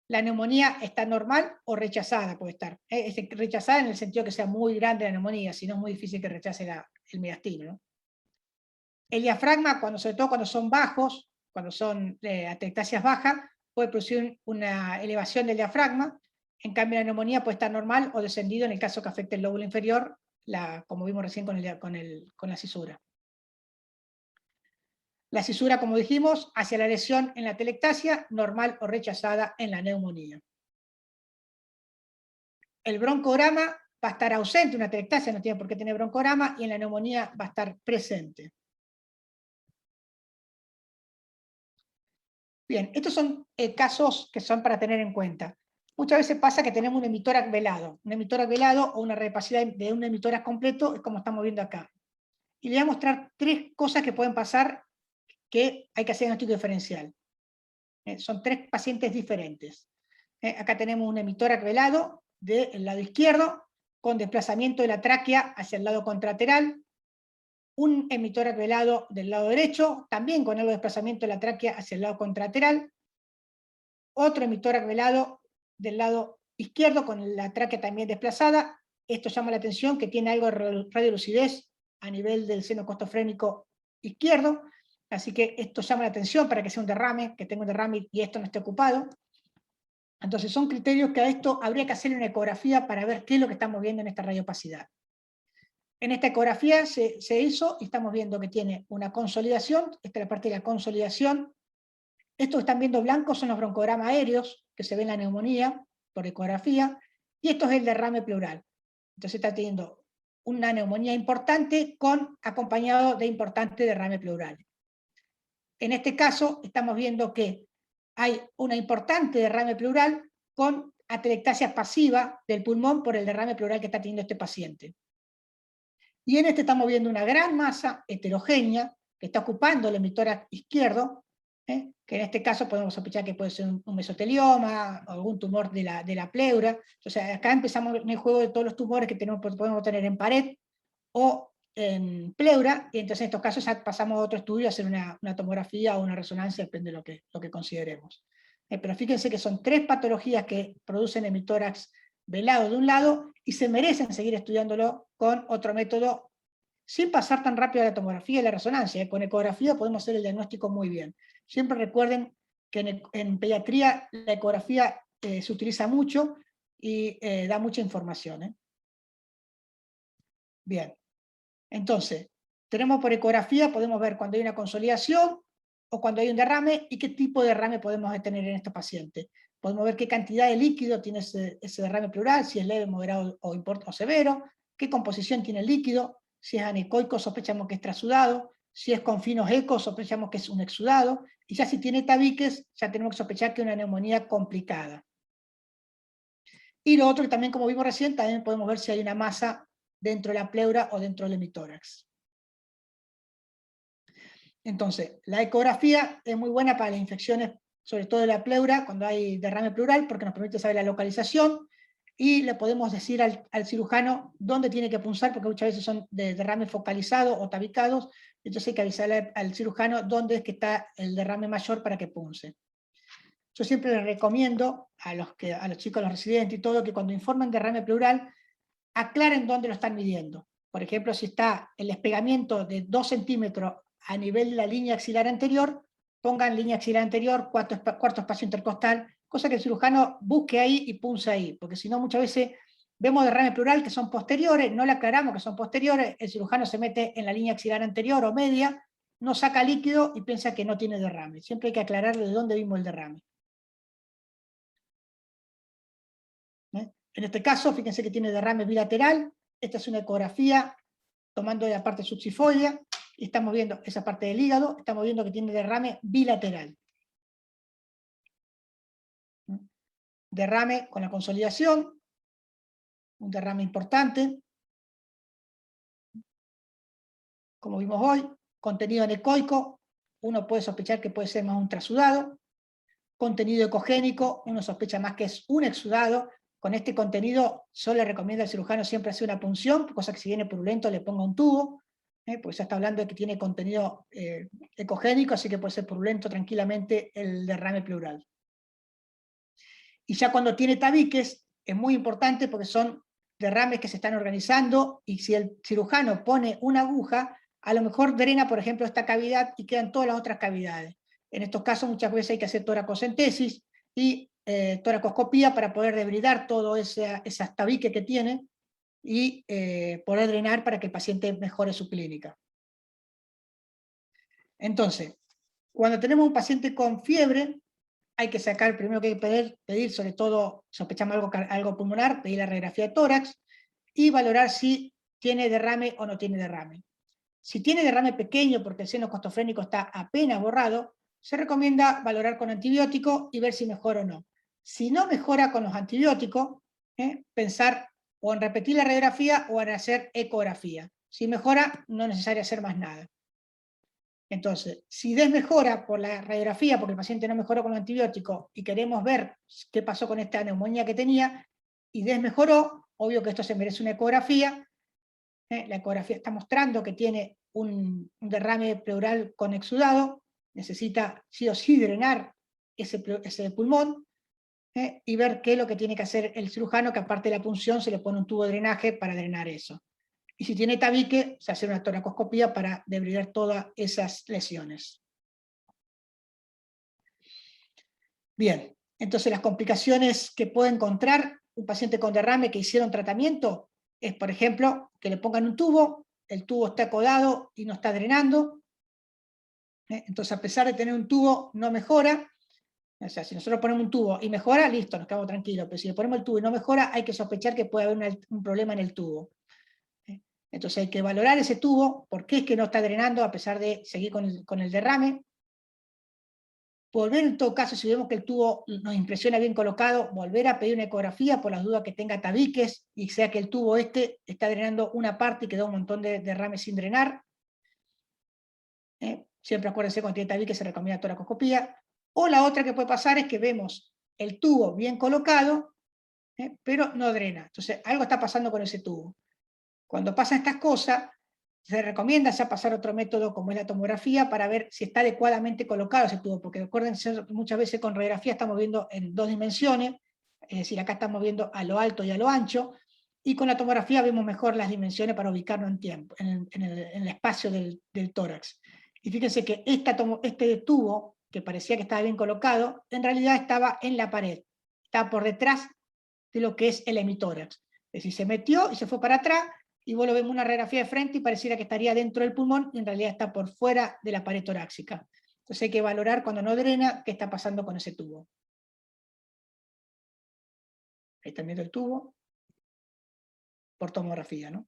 La neumonía está normal o rechazada, puede estar. Rechazada en el sentido que sea muy grande la neumonía, si no es muy difícil que rechace el mediastino, ¿no? El diafragma, sobre todo cuando son bajos, cuando son atelectasias bajas, puede producir una elevación del diafragma. En cambio, la neumonía puede estar normal o descendido en el caso que afecte el lóbulo inferior, como vimos recién con la cisura. La cisura, como dijimos, hacia la lesión en la atelectasia, normal o rechazada en la neumonía. El broncograma va a estar ausente, una atelectasia no tiene por qué tener broncograma, y en la neumonía va a estar presente. Bien, estos son casos que son para tener en cuenta. Muchas veces pasa que tenemos un emitórax velado. Un emitórax velado o una repacidad de un emitórax completo es como estamos viendo acá. Y le voy a mostrar tres cosas que pueden pasar que hay que hacer diagnóstico diferencial. Son tres pacientes diferentes. Acá tenemos un emitórax velado del lado izquierdo, con desplazamiento de la tráquea hacia el lado contralateral. Un emitórax velado del lado derecho, también con algo de desplazamiento de la tráquea hacia el lado contralateral. Otro emitórax velado del lado izquierdo, con la tráquea también desplazada. Esto llama la atención, que tiene algo de radiolucidez a nivel del seno costofrénico izquierdo. Así que esto llama la atención para que sea un derrame, que tenga un derrame y esto no esté ocupado. Entonces son criterios que a esto habría que hacerle una ecografía para ver qué es lo que estamos viendo en esta radiopacidad. En esta ecografía se hizo y estamos viendo que tiene una consolidación. Esta es la parte de la consolidación. Estos que están viendo blancos son los broncogramas aéreos que se ven en la neumonía por ecografía, y esto es el derrame pleural. Entonces está teniendo una neumonía importante acompañado de importante derrame pleural. En este caso estamos viendo que hay una importante derrame pleural con atelectasia pasiva del pulmón por el derrame pleural que está teniendo este paciente. Y en este estamos viendo una gran masa heterogénea que está ocupando el emitórax izquierdo, que en este caso podemos sospechar que puede ser un mesotelioma, o algún tumor de la pleura. O sea, acá empezamos en el juego de todos los tumores que podemos tener en pared o en pleura, y entonces en estos casos ya pasamos a otro estudio a hacer una tomografía o una resonancia, depende de lo que consideremos. Pero fíjense que son 3 patologías que producen hemitórax velado de un lado y se merecen seguir estudiándolo con otro método sin pasar tan rápido a la tomografía y la resonancia. Con ecografía podemos hacer el diagnóstico muy bien. Siempre recuerden que en pediatría la ecografía se utiliza mucho y da mucha información. Bien, entonces, tenemos por ecografía, podemos ver cuando hay una consolidación o cuando hay un derrame y qué tipo de derrame podemos tener en estos pacientes. Podemos ver qué cantidad de líquido tiene ese derrame pleural, si es leve, moderado o severo, qué composición tiene el líquido, si es anecoico sospechamos que es trasudado, si es con finos ecos sospechamos que es un exudado, y ya si tiene tabiques ya tenemos que sospechar que es una neumonía complicada. Y lo otro que también, como vimos recién, también podemos ver si hay una masa dentro de la pleura o dentro del hemitórax. Entonces, la ecografía es muy buena para las infecciones, sobre todo de la pleura, cuando hay derrame pleural, porque nos permite saber la localización, y le podemos decir al cirujano dónde tiene que punzar, porque muchas veces son de derrame focalizado o tabicados, entonces hay que avisarle al cirujano dónde es que está el derrame mayor para que punce. Yo siempre les recomiendo a los chicos, a los residentes y todo, que cuando informen derrame pleural, aclaren dónde lo están midiendo. Por ejemplo, si está el despegamiento de 2 centímetros a nivel de la línea axilar anterior, pongan línea axilar anterior, cuarto espacio intercostal, cosa que el cirujano busque ahí y punce ahí, porque si no muchas veces vemos derrame pleural que son posteriores, no le aclaramos que son posteriores, el cirujano se mete en la línea axilar anterior o media, no saca líquido y piensa que no tiene derrame. Siempre hay que aclararle de dónde vimos el derrame. En este caso, fíjense que tiene derrame bilateral. Esta es una ecografía tomando la parte subsifoidea, y estamos viendo esa parte del hígado, estamos viendo que tiene derrame bilateral. Derrame con la consolidación, un derrame importante, como vimos hoy, contenido anecoico, uno puede sospechar que puede ser más un trasudado, contenido ecogénico, uno sospecha más que es un exudado. Con este contenido yo le recomiendo al cirujano siempre hacer una punción, cosa que si viene purulento le ponga un tubo, pues ya está hablando de que tiene contenido ecogénico, así que puede ser purulento tranquilamente el derrame pleural. Y ya cuando tiene tabiques, es muy importante porque son derrames que se están organizando, y si el cirujano pone una aguja, a lo mejor drena, por ejemplo, esta cavidad y quedan todas las otras cavidades. En estos casos muchas veces hay que hacer toracocentesis y toracoscopía para poder debridar todo esas tabiques que tiene y poder drenar para que el paciente mejore su clínica. Entonces, cuando tenemos un paciente con fiebre, hay que sacar, primero que hay que pedir sobre todo, sospechamos algo pulmonar, pedir la radiografía de tórax y valorar si tiene derrame o no tiene derrame. Si tiene derrame pequeño porque el seno costofrénico está apenas borrado, se recomienda valorar con antibiótico y ver si mejora o no. Si no mejora con los antibióticos, pensar o en repetir la radiografía o en hacer ecografía. Si mejora, no es necesario hacer más nada. Entonces, si desmejora por la radiografía, porque el paciente no mejoró con los antibióticos, y queremos ver qué pasó con esta neumonía que tenía, y desmejoró, obvio que esto se merece una ecografía. La ecografía está mostrando que tiene un derrame pleural con exudado, necesita sí o sí drenar ese pulmón, y ver qué es lo que tiene que hacer el cirujano, que aparte de la punción se le pone un tubo de drenaje para drenar eso. Y si tiene tabique, se hace una toracoscopía para debridar todas esas lesiones. Bien, entonces las complicaciones que puede encontrar un paciente con derrame que hicieron tratamiento es, por ejemplo, que le pongan un tubo, el tubo está acodado y no está drenando. Entonces, a pesar de tener un tubo, no mejora. O sea, si nosotros ponemos un tubo y mejora, listo, nos quedamos tranquilos. Pero si le ponemos el tubo y no mejora, hay que sospechar que puede haber un problema en el tubo. Entonces hay que valorar ese tubo, por qué es que no está drenando a pesar de seguir con el derrame. volver en todo caso, si vemos que el tubo nos impresiona bien colocado, volver a pedir una ecografía por las dudas que tenga tabiques y sea que el tubo está drenando una parte y quedó un montón de derrames sin drenar. Siempre acuérdense, cuando tiene tabique se recomienda toracoscopía. O la otra que puede pasar es que vemos el tubo bien colocado, pero no drena. Entonces algo está pasando con ese tubo. Cuando pasan estas cosas, se recomienda ya pasar otro método como es la tomografía para ver si está adecuadamente colocado ese tubo, porque recuérdense, muchas veces con radiografía estamos viendo en 2 dimensiones, es decir, acá estamos viendo a lo alto y a lo ancho, y con la tomografía vemos mejor las dimensiones para ubicarnos en tiempo, en el espacio del tórax. Y fíjense que este tubo, que parecía que estaba bien colocado, en realidad estaba en la pared, estaba por detrás de lo que es el hemitórax. Es decir, se metió y se fue para atrás, y vos lo vemos una radiografía de frente y pareciera que estaría dentro del pulmón, y en realidad está por fuera de la pared torácica. Entonces hay que valorar cuando no drena qué está pasando con ese tubo. Ahí están viendo el tubo, por tomografía, ¿no?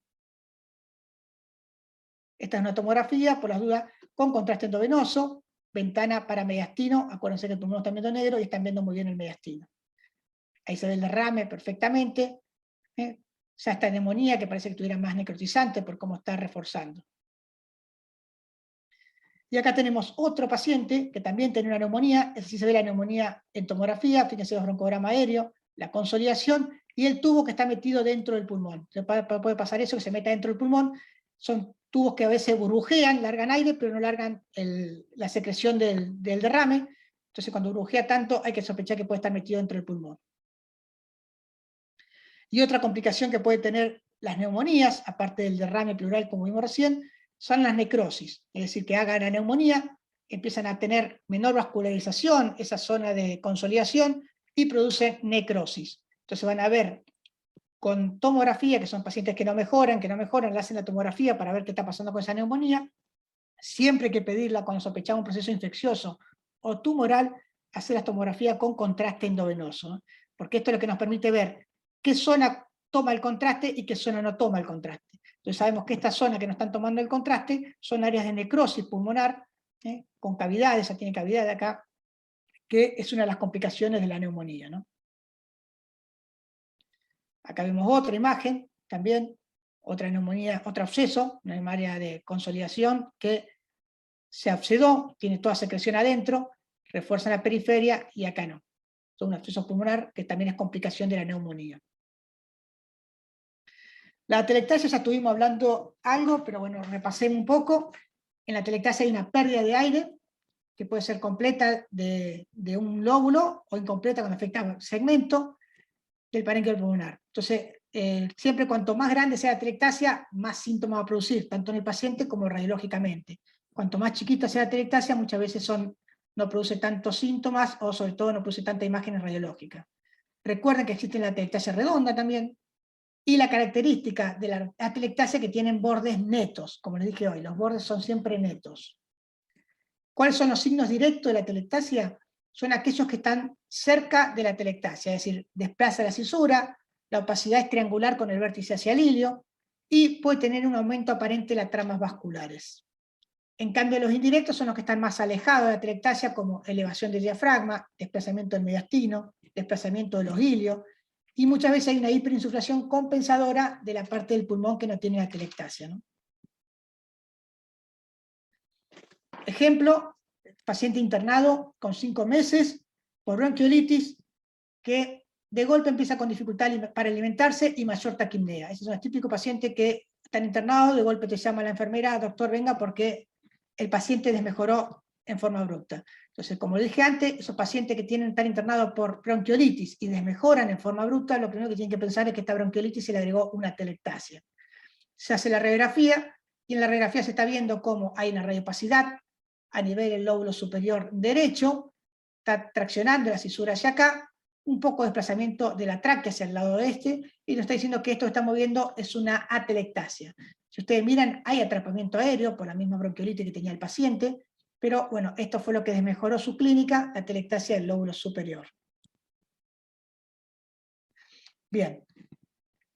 Esta es una tomografía, por las dudas, con contraste endovenoso, ventana para mediastino, acuérdense que el pulmón está viendo negro y están viendo muy bien el mediastino. Ahí se ve el derrame perfectamente, ya esta neumonía que parece que tuviera más necrotizante por cómo está reforzando. Y acá tenemos otro paciente que también tiene una neumonía, así se ve la neumonía en tomografía, fíjense los broncograma aéreo, la consolidación y el tubo que está metido dentro del pulmón. Puede pasar eso, que se meta dentro del pulmón. Son tubos que a veces burbujean, largan aire, pero no largan la secreción del derrame. Entonces cuando burbujea tanto hay que sospechar que puede estar metido dentro del pulmón. Y otra complicación que puede tener las neumonías, aparte del derrame pleural como vimos recién, son las necrosis. Es decir, que hagan la neumonía, empiezan a tener menor vascularización, esa zona de consolidación, y producen necrosis. Entonces van a ver con tomografía, que son pacientes que no mejoran, le hacen la tomografía para ver qué está pasando con esa neumonía. Siempre hay que pedirla cuando sospechamos un proceso infeccioso o tumoral, hacer la tomografía con contraste endovenoso, ¿no? Porque esto es lo que nos permite ver qué zona toma el contraste y qué zona no toma el contraste. Entonces sabemos que esta zona que no están tomando el contraste son áreas de necrosis pulmonar, con cavidades, ya tiene cavidad de acá, que es una de las complicaciones de la neumonía, ¿no? Acá vemos otra imagen, también, otra neumonía, otro absceso, una área de consolidación que se abscedó, tiene toda secreción adentro, refuerza la periferia y acá no. Es un absceso pulmonar que también es complicación de la neumonía. La atelectasia ya estuvimos hablando algo, pero bueno, repasemos un poco. En la atelectasia hay una pérdida de aire, que puede ser completa de un lóbulo o incompleta cuando afecta segmento del parénquima pulmonar. Entonces, siempre cuanto más grande sea la atelectasia, más síntomas va a producir, tanto en el paciente como radiológicamente. Cuanto más chiquita sea la atelectasia, muchas veces no produce tantos síntomas, o sobre todo no produce tanta imágenes radiológicas. Recuerden que existe la atelectasia redonda también, y la característica de la atelectasia que tienen bordes netos, como les dije hoy, los bordes son siempre netos. ¿Cuáles son los signos directos de la atelectasia? Son aquellos que están cerca de la atelectasia, es decir, desplaza la cisura, la opacidad es triangular con el vértice hacia el ilio, y puede tener un aumento aparente de las tramas vasculares. En cambio, los indirectos son los que están más alejados de la atelectasia, como elevación del diafragma, desplazamiento del mediastino, desplazamiento de los ilios, y muchas veces hay una hiperinsuflación compensadora de la parte del pulmón que no tiene la atelectasia, ¿no? Ejemplo, paciente internado con 5 meses por bronquiolitis, que de golpe empieza con dificultad para alimentarse y mayor taquipnea. Ese es un típico paciente que están internados, de golpe te llama la enfermera, doctor, venga, porque el paciente desmejoró en forma abrupta. Entonces, como dije antes, esos pacientes que están internados por bronquiolitis y desmejoran en forma abrupta, lo primero que tienen que pensar es que esta bronquiolitis se le agregó una atelectasia. Se hace la radiografía, y en la radiografía se está viendo cómo hay una radiopacidad a nivel del lóbulo superior derecho, está traccionando la cisura hacia acá, un poco de desplazamiento de la tráquea hacia el lado este, y nos está diciendo que esto que estamos viendo es una atelectasia. Si ustedes miran, hay atrapamiento aéreo por la misma bronquiolitis que tenía el paciente, pero bueno, esto fue lo que desmejoró su clínica, la atelectasia del lóbulo superior. Bien.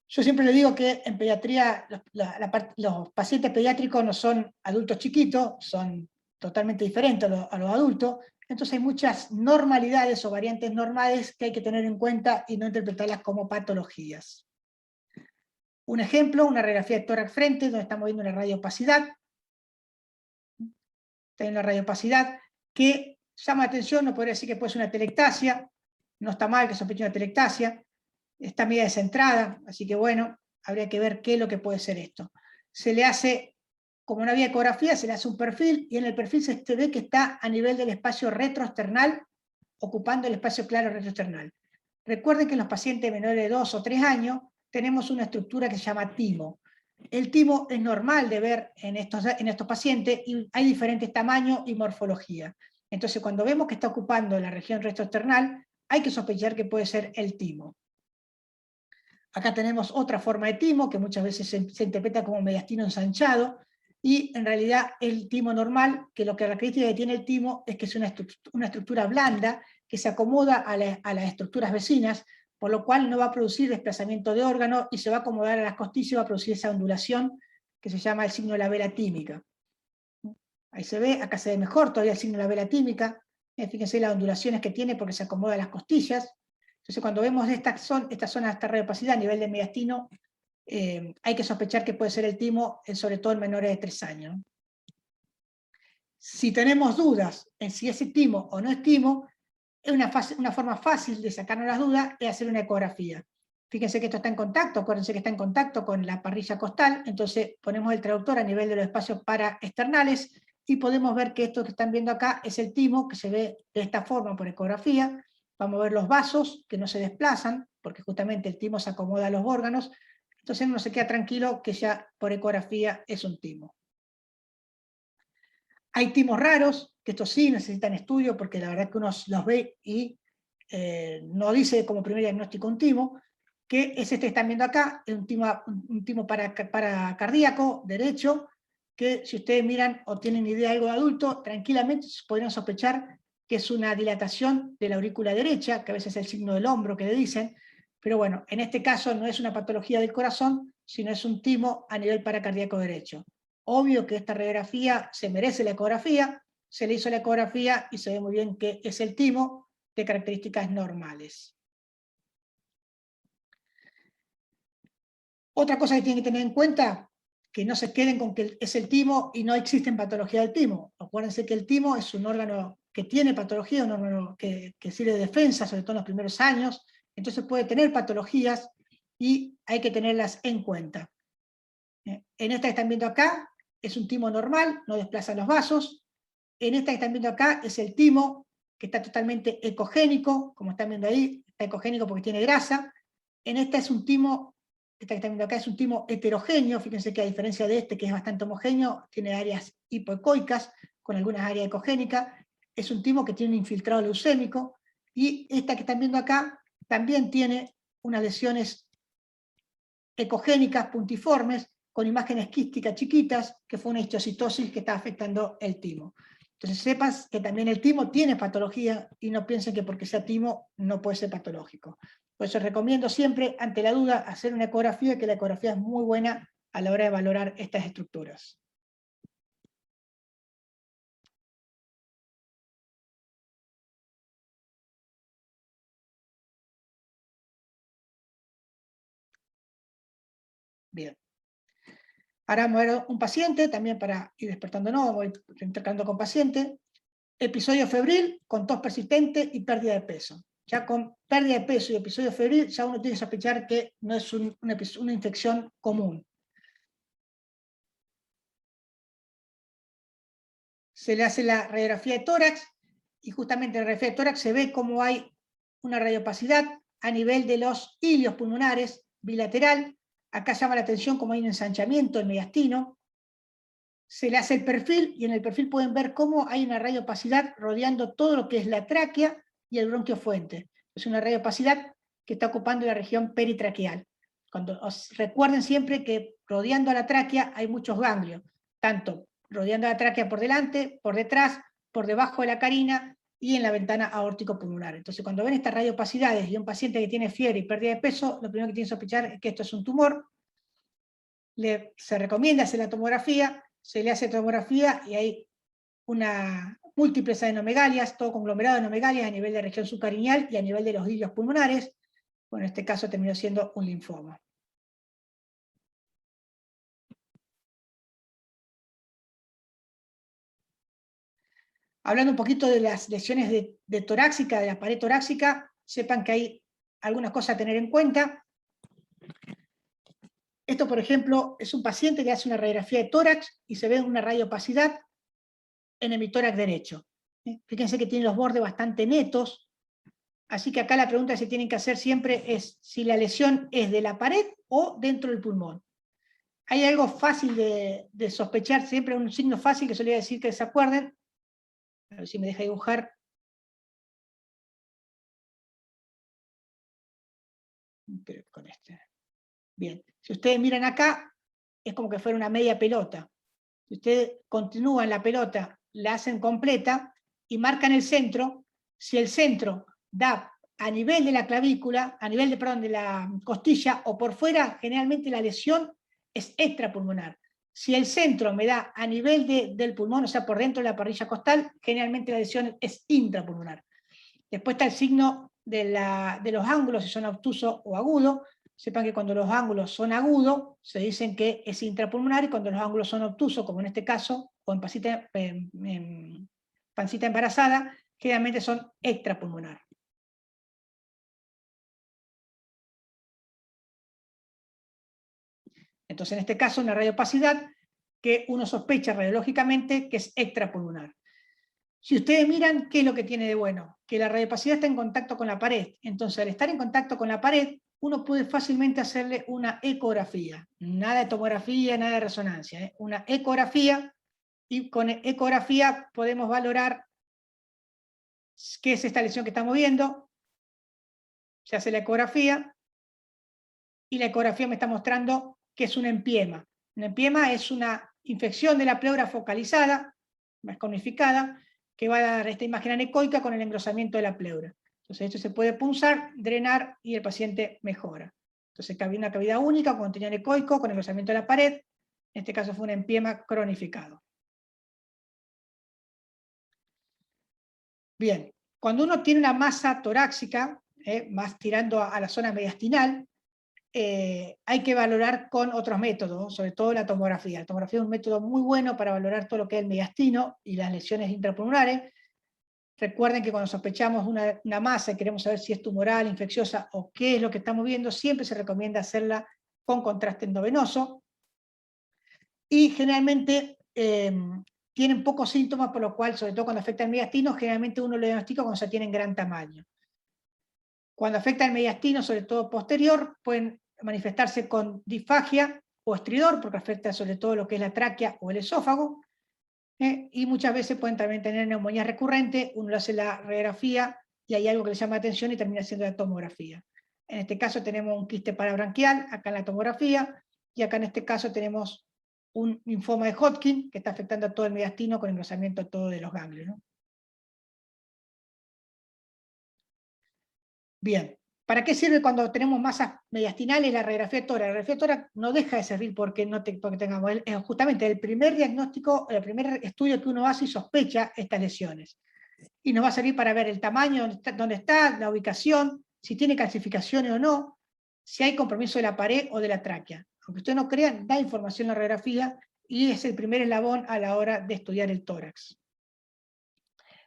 Yo siempre le digo que en pediatría los pacientes pediátricos no son adultos chiquitos, son totalmente diferentes a los adultos, Entonces hay muchas normalidades o variantes normales que hay que tener en cuenta y no interpretarlas como patologías. Un ejemplo, una radiografía de tórax frente, donde estamos viendo una radioopacidad. Está en la radioopacidad que llama la atención, no podría decir que puede ser una telectasia, no está mal que sospeche una telectasia, está media descentrada, así que bueno, habría que ver qué es lo que puede ser esto. Se le hace, como no había ecografía, se le hace un perfil, y en el perfil se ve que está a nivel del espacio retroesternal, ocupando el espacio claro retroesternal. Recuerden que en los pacientes menores de 2 o 3 años tenemos una estructura que se llama timo. El timo es normal de ver en estos pacientes y hay diferentes tamaños y morfología. Entonces, cuando vemos que está ocupando la región retroesternal, hay que sospechar que puede ser el timo. Acá tenemos otra forma de timo, que muchas veces se interpreta como mediastino ensanchado, y en realidad el timo normal, que lo que característica que tiene el timo es que es una estructura blanda que se acomoda a las estructuras vecinas, por lo cual no va a producir desplazamiento de órganos y se va a acomodar a las costillas y va a producir esa ondulación que se llama el signo de la vela tímica. Ahí se ve, acá se ve mejor todavía el signo de la vela tímica. Fíjense las ondulaciones que tiene porque se acomoda a las costillas. Entonces cuando vemos esta zona de esta radiopacidad a nivel de mediastino, hay que sospechar que puede ser el timo, sobre todo en menores de 3 años. Si tenemos dudas en si es timo o no es timo, una forma fácil de sacarnos las dudas es hacer una ecografía. Fíjense que esto está en contacto, acuérdense que está en contacto con la parrilla costal, entonces ponemos el traductor a nivel de los espacios paraesternales y podemos ver que esto que están viendo acá es el timo, que se ve de esta forma por ecografía. Vamos a ver los vasos que no se desplazan, porque justamente el timo se acomoda a los órganos, entonces uno se queda tranquilo que ya por ecografía es un timo. Hay timos raros, que estos sí necesitan estudio, porque la verdad que uno los ve y no dice como primer diagnóstico un timo, que es este que están viendo acá, es un timo para cardíaco derecho, que si ustedes miran o tienen idea de algo de adulto, tranquilamente podrían sospechar que es una dilatación de la aurícula derecha, que a veces es el signo del hombro que le dicen, pero bueno, en este caso no es una patología del corazón, sino es un timo a nivel paracardíaco derecho. Obvio que esta radiografía se merece la ecografía, se le hizo la ecografía y se ve muy bien que es el timo de características normales. Otra cosa que tienen que tener en cuenta, que no se queden con que es el timo y no existen patologías del timo. Acuérdense que el timo es un órgano que tiene patología, un órgano que sirve de defensa, sobre todo en los primeros años, entonces puede tener patologías y hay que tenerlas en cuenta. En esta que están viendo acá, es un timo normal, no desplaza los vasos. En esta que están viendo acá es el timo, que está totalmente ecogénico, como están viendo ahí, está ecogénico porque tiene grasa. En esta es un timo, esta que están viendo acá es un timo heterogéneo, fíjense que a diferencia de este, que es bastante homogéneo, tiene áreas hipoecoicas, con algunas áreas ecogénicas, es un timo que tiene un infiltrado leucémico, y esta que están viendo acá también tiene unas lesiones ecogénicas puntiformes, con imágenes quísticas chiquitas, que fue una histocitosis que está afectando el timo. Entonces sepas que también el timo tiene patología y no piensen que porque sea timo no puede ser patológico. Por eso recomiendo siempre, ante la duda, hacer una ecografía, que la ecografía es muy buena a la hora de valorar estas estructuras. Bien. Ahora vamos a ver un paciente, también para ir despertándonos, voy intercalando con paciente. Episodio febril con tos persistente y pérdida de peso. Ya con pérdida de peso y episodio febril, ya uno tiene que sospechar que no es una infección común. Se le hace la radiografía de tórax, y justamente en la radiografía de tórax se ve cómo hay una radiopacidad a nivel de los ilios pulmonares bilateral. Acá llama la atención como hay un ensanchamiento del mediastino. Se le hace el perfil, y en el perfil pueden ver cómo hay una radiopacidad rodeando todo lo que es la tráquea y el bronquio fuente. Es una radiopacidad que está ocupando la región peritraqueal. Recuerden siempre que rodeando a la tráquea hay muchos ganglios, tanto rodeando a la tráquea por delante, por detrás, por debajo de la carina y en la ventana aórtico-pulmonar. Entonces, cuando ven estas radiopacidades y un paciente que tiene fiebre y pérdida de peso, lo primero que tienen que sospechar es que esto es un tumor. Se recomienda hacer la tomografía, se le hace tomografía y hay una múltiples adenomegalias, todo conglomerado de adenomegalias a nivel de región subcariñal y a nivel de los hilios pulmonares. Bueno, en este caso terminó siendo un linfoma. Hablando un poquito de las lesiones de torácica, de la pared torácica, sepan que hay algunas cosas a tener en cuenta. Esto, por ejemplo, es un paciente que hace una radiografía de tórax y se ve una radiopacidad en el tórax derecho. Fíjense que tiene los bordes bastante netos, así que acá la pregunta que se tienen que hacer siempre es si la lesión es de la pared o dentro del pulmón. Hay algo fácil de sospechar, siempre un signo fácil que solía decir que se acuerden. A ver si me deja dibujar. Creo que con este. Bien, si ustedes miran acá, es como que fuera una media pelota. Si ustedes continúan la pelota, la hacen completa y marcan el centro, si el centro da a nivel de la clavícula, a nivel de, perdón, de la costilla o por fuera, generalmente la lesión es extrapulmonar. Si el centro me da a nivel del pulmón, o sea, por dentro de la parrilla costal, generalmente la lesión es intrapulmonar. Después está el signo de los ángulos, si son obtusos o agudos. Sepan que cuando los ángulos son agudos, se dicen que es intrapulmonar, y cuando los ángulos son obtusos, como en este caso, o en pancita embarazada, generalmente son extrapulmonar. Entonces, en este caso, una radiopacidad que uno sospecha radiológicamente que es extrapulmonar. Si ustedes miran, ¿qué es lo que tiene de bueno? Que la radiopacidad está en contacto con la pared. Entonces, al estar en contacto con la pared, uno puede fácilmente hacerle una ecografía. Nada de tomografía, nada de resonancia. Una ecografía, y con ecografía podemos valorar qué es esta lesión que estamos viendo. Se hace la ecografía, y la ecografía me está mostrando que es un empiema. Un empiema es una infección de la pleura focalizada, más conificada, que va a dar esta imagen anecoica con el engrosamiento de la pleura. Entonces esto se puede punzar, drenar y el paciente mejora. Entonces había una cavidad única con contenido anecoico, con engrosamiento de la pared. En este caso fue un empiema cronificado. Bien, cuando uno tiene una masa torácica, más tirando a la zona mediastinal, hay que valorar con otros métodos, sobre todo la tomografía. La tomografía es un método muy bueno para valorar todo lo que es el mediastino y las lesiones intrapulmonares. Recuerden que cuando sospechamos una masa y queremos saber si es tumoral, infecciosa o qué es lo que estamos viendo, siempre se recomienda hacerla con contraste endovenoso. Y generalmente tienen pocos síntomas, por lo cual, sobre todo cuando afecta el mediastino, generalmente uno lo diagnostica cuando se tienen gran tamaño. Cuando afecta el mediastino, sobre todo posterior, pueden manifestarse con disfagia o estridor, porque afecta sobre todo lo que es la tráquea o el esófago, y muchas veces pueden también tener neumonía recurrente. Uno le hace la radiografía y hay algo que le llama atención y termina siendo la tomografía. En este caso tenemos un quiste parabranquial, acá en la tomografía, y acá en este caso tenemos un linfoma de Hodgkin que está afectando a todo el mediastino con engrosamiento todo de los ganglios, ¿no? Bien, ¿para qué sirve cuando tenemos masas mediastinales la radiografía de tórax? La radiografía de tórax no deja de servir porque tengamos, es justamente el primer diagnóstico, el primer estudio que uno hace y sospecha estas lesiones. Y nos va a servir para ver el tamaño, dónde está, la ubicación, si tiene calcificaciones o no, si hay compromiso de la pared o de la tráquea. Aunque ustedes no crean, da información la radiografía y es el primer eslabón a la hora de estudiar el tórax.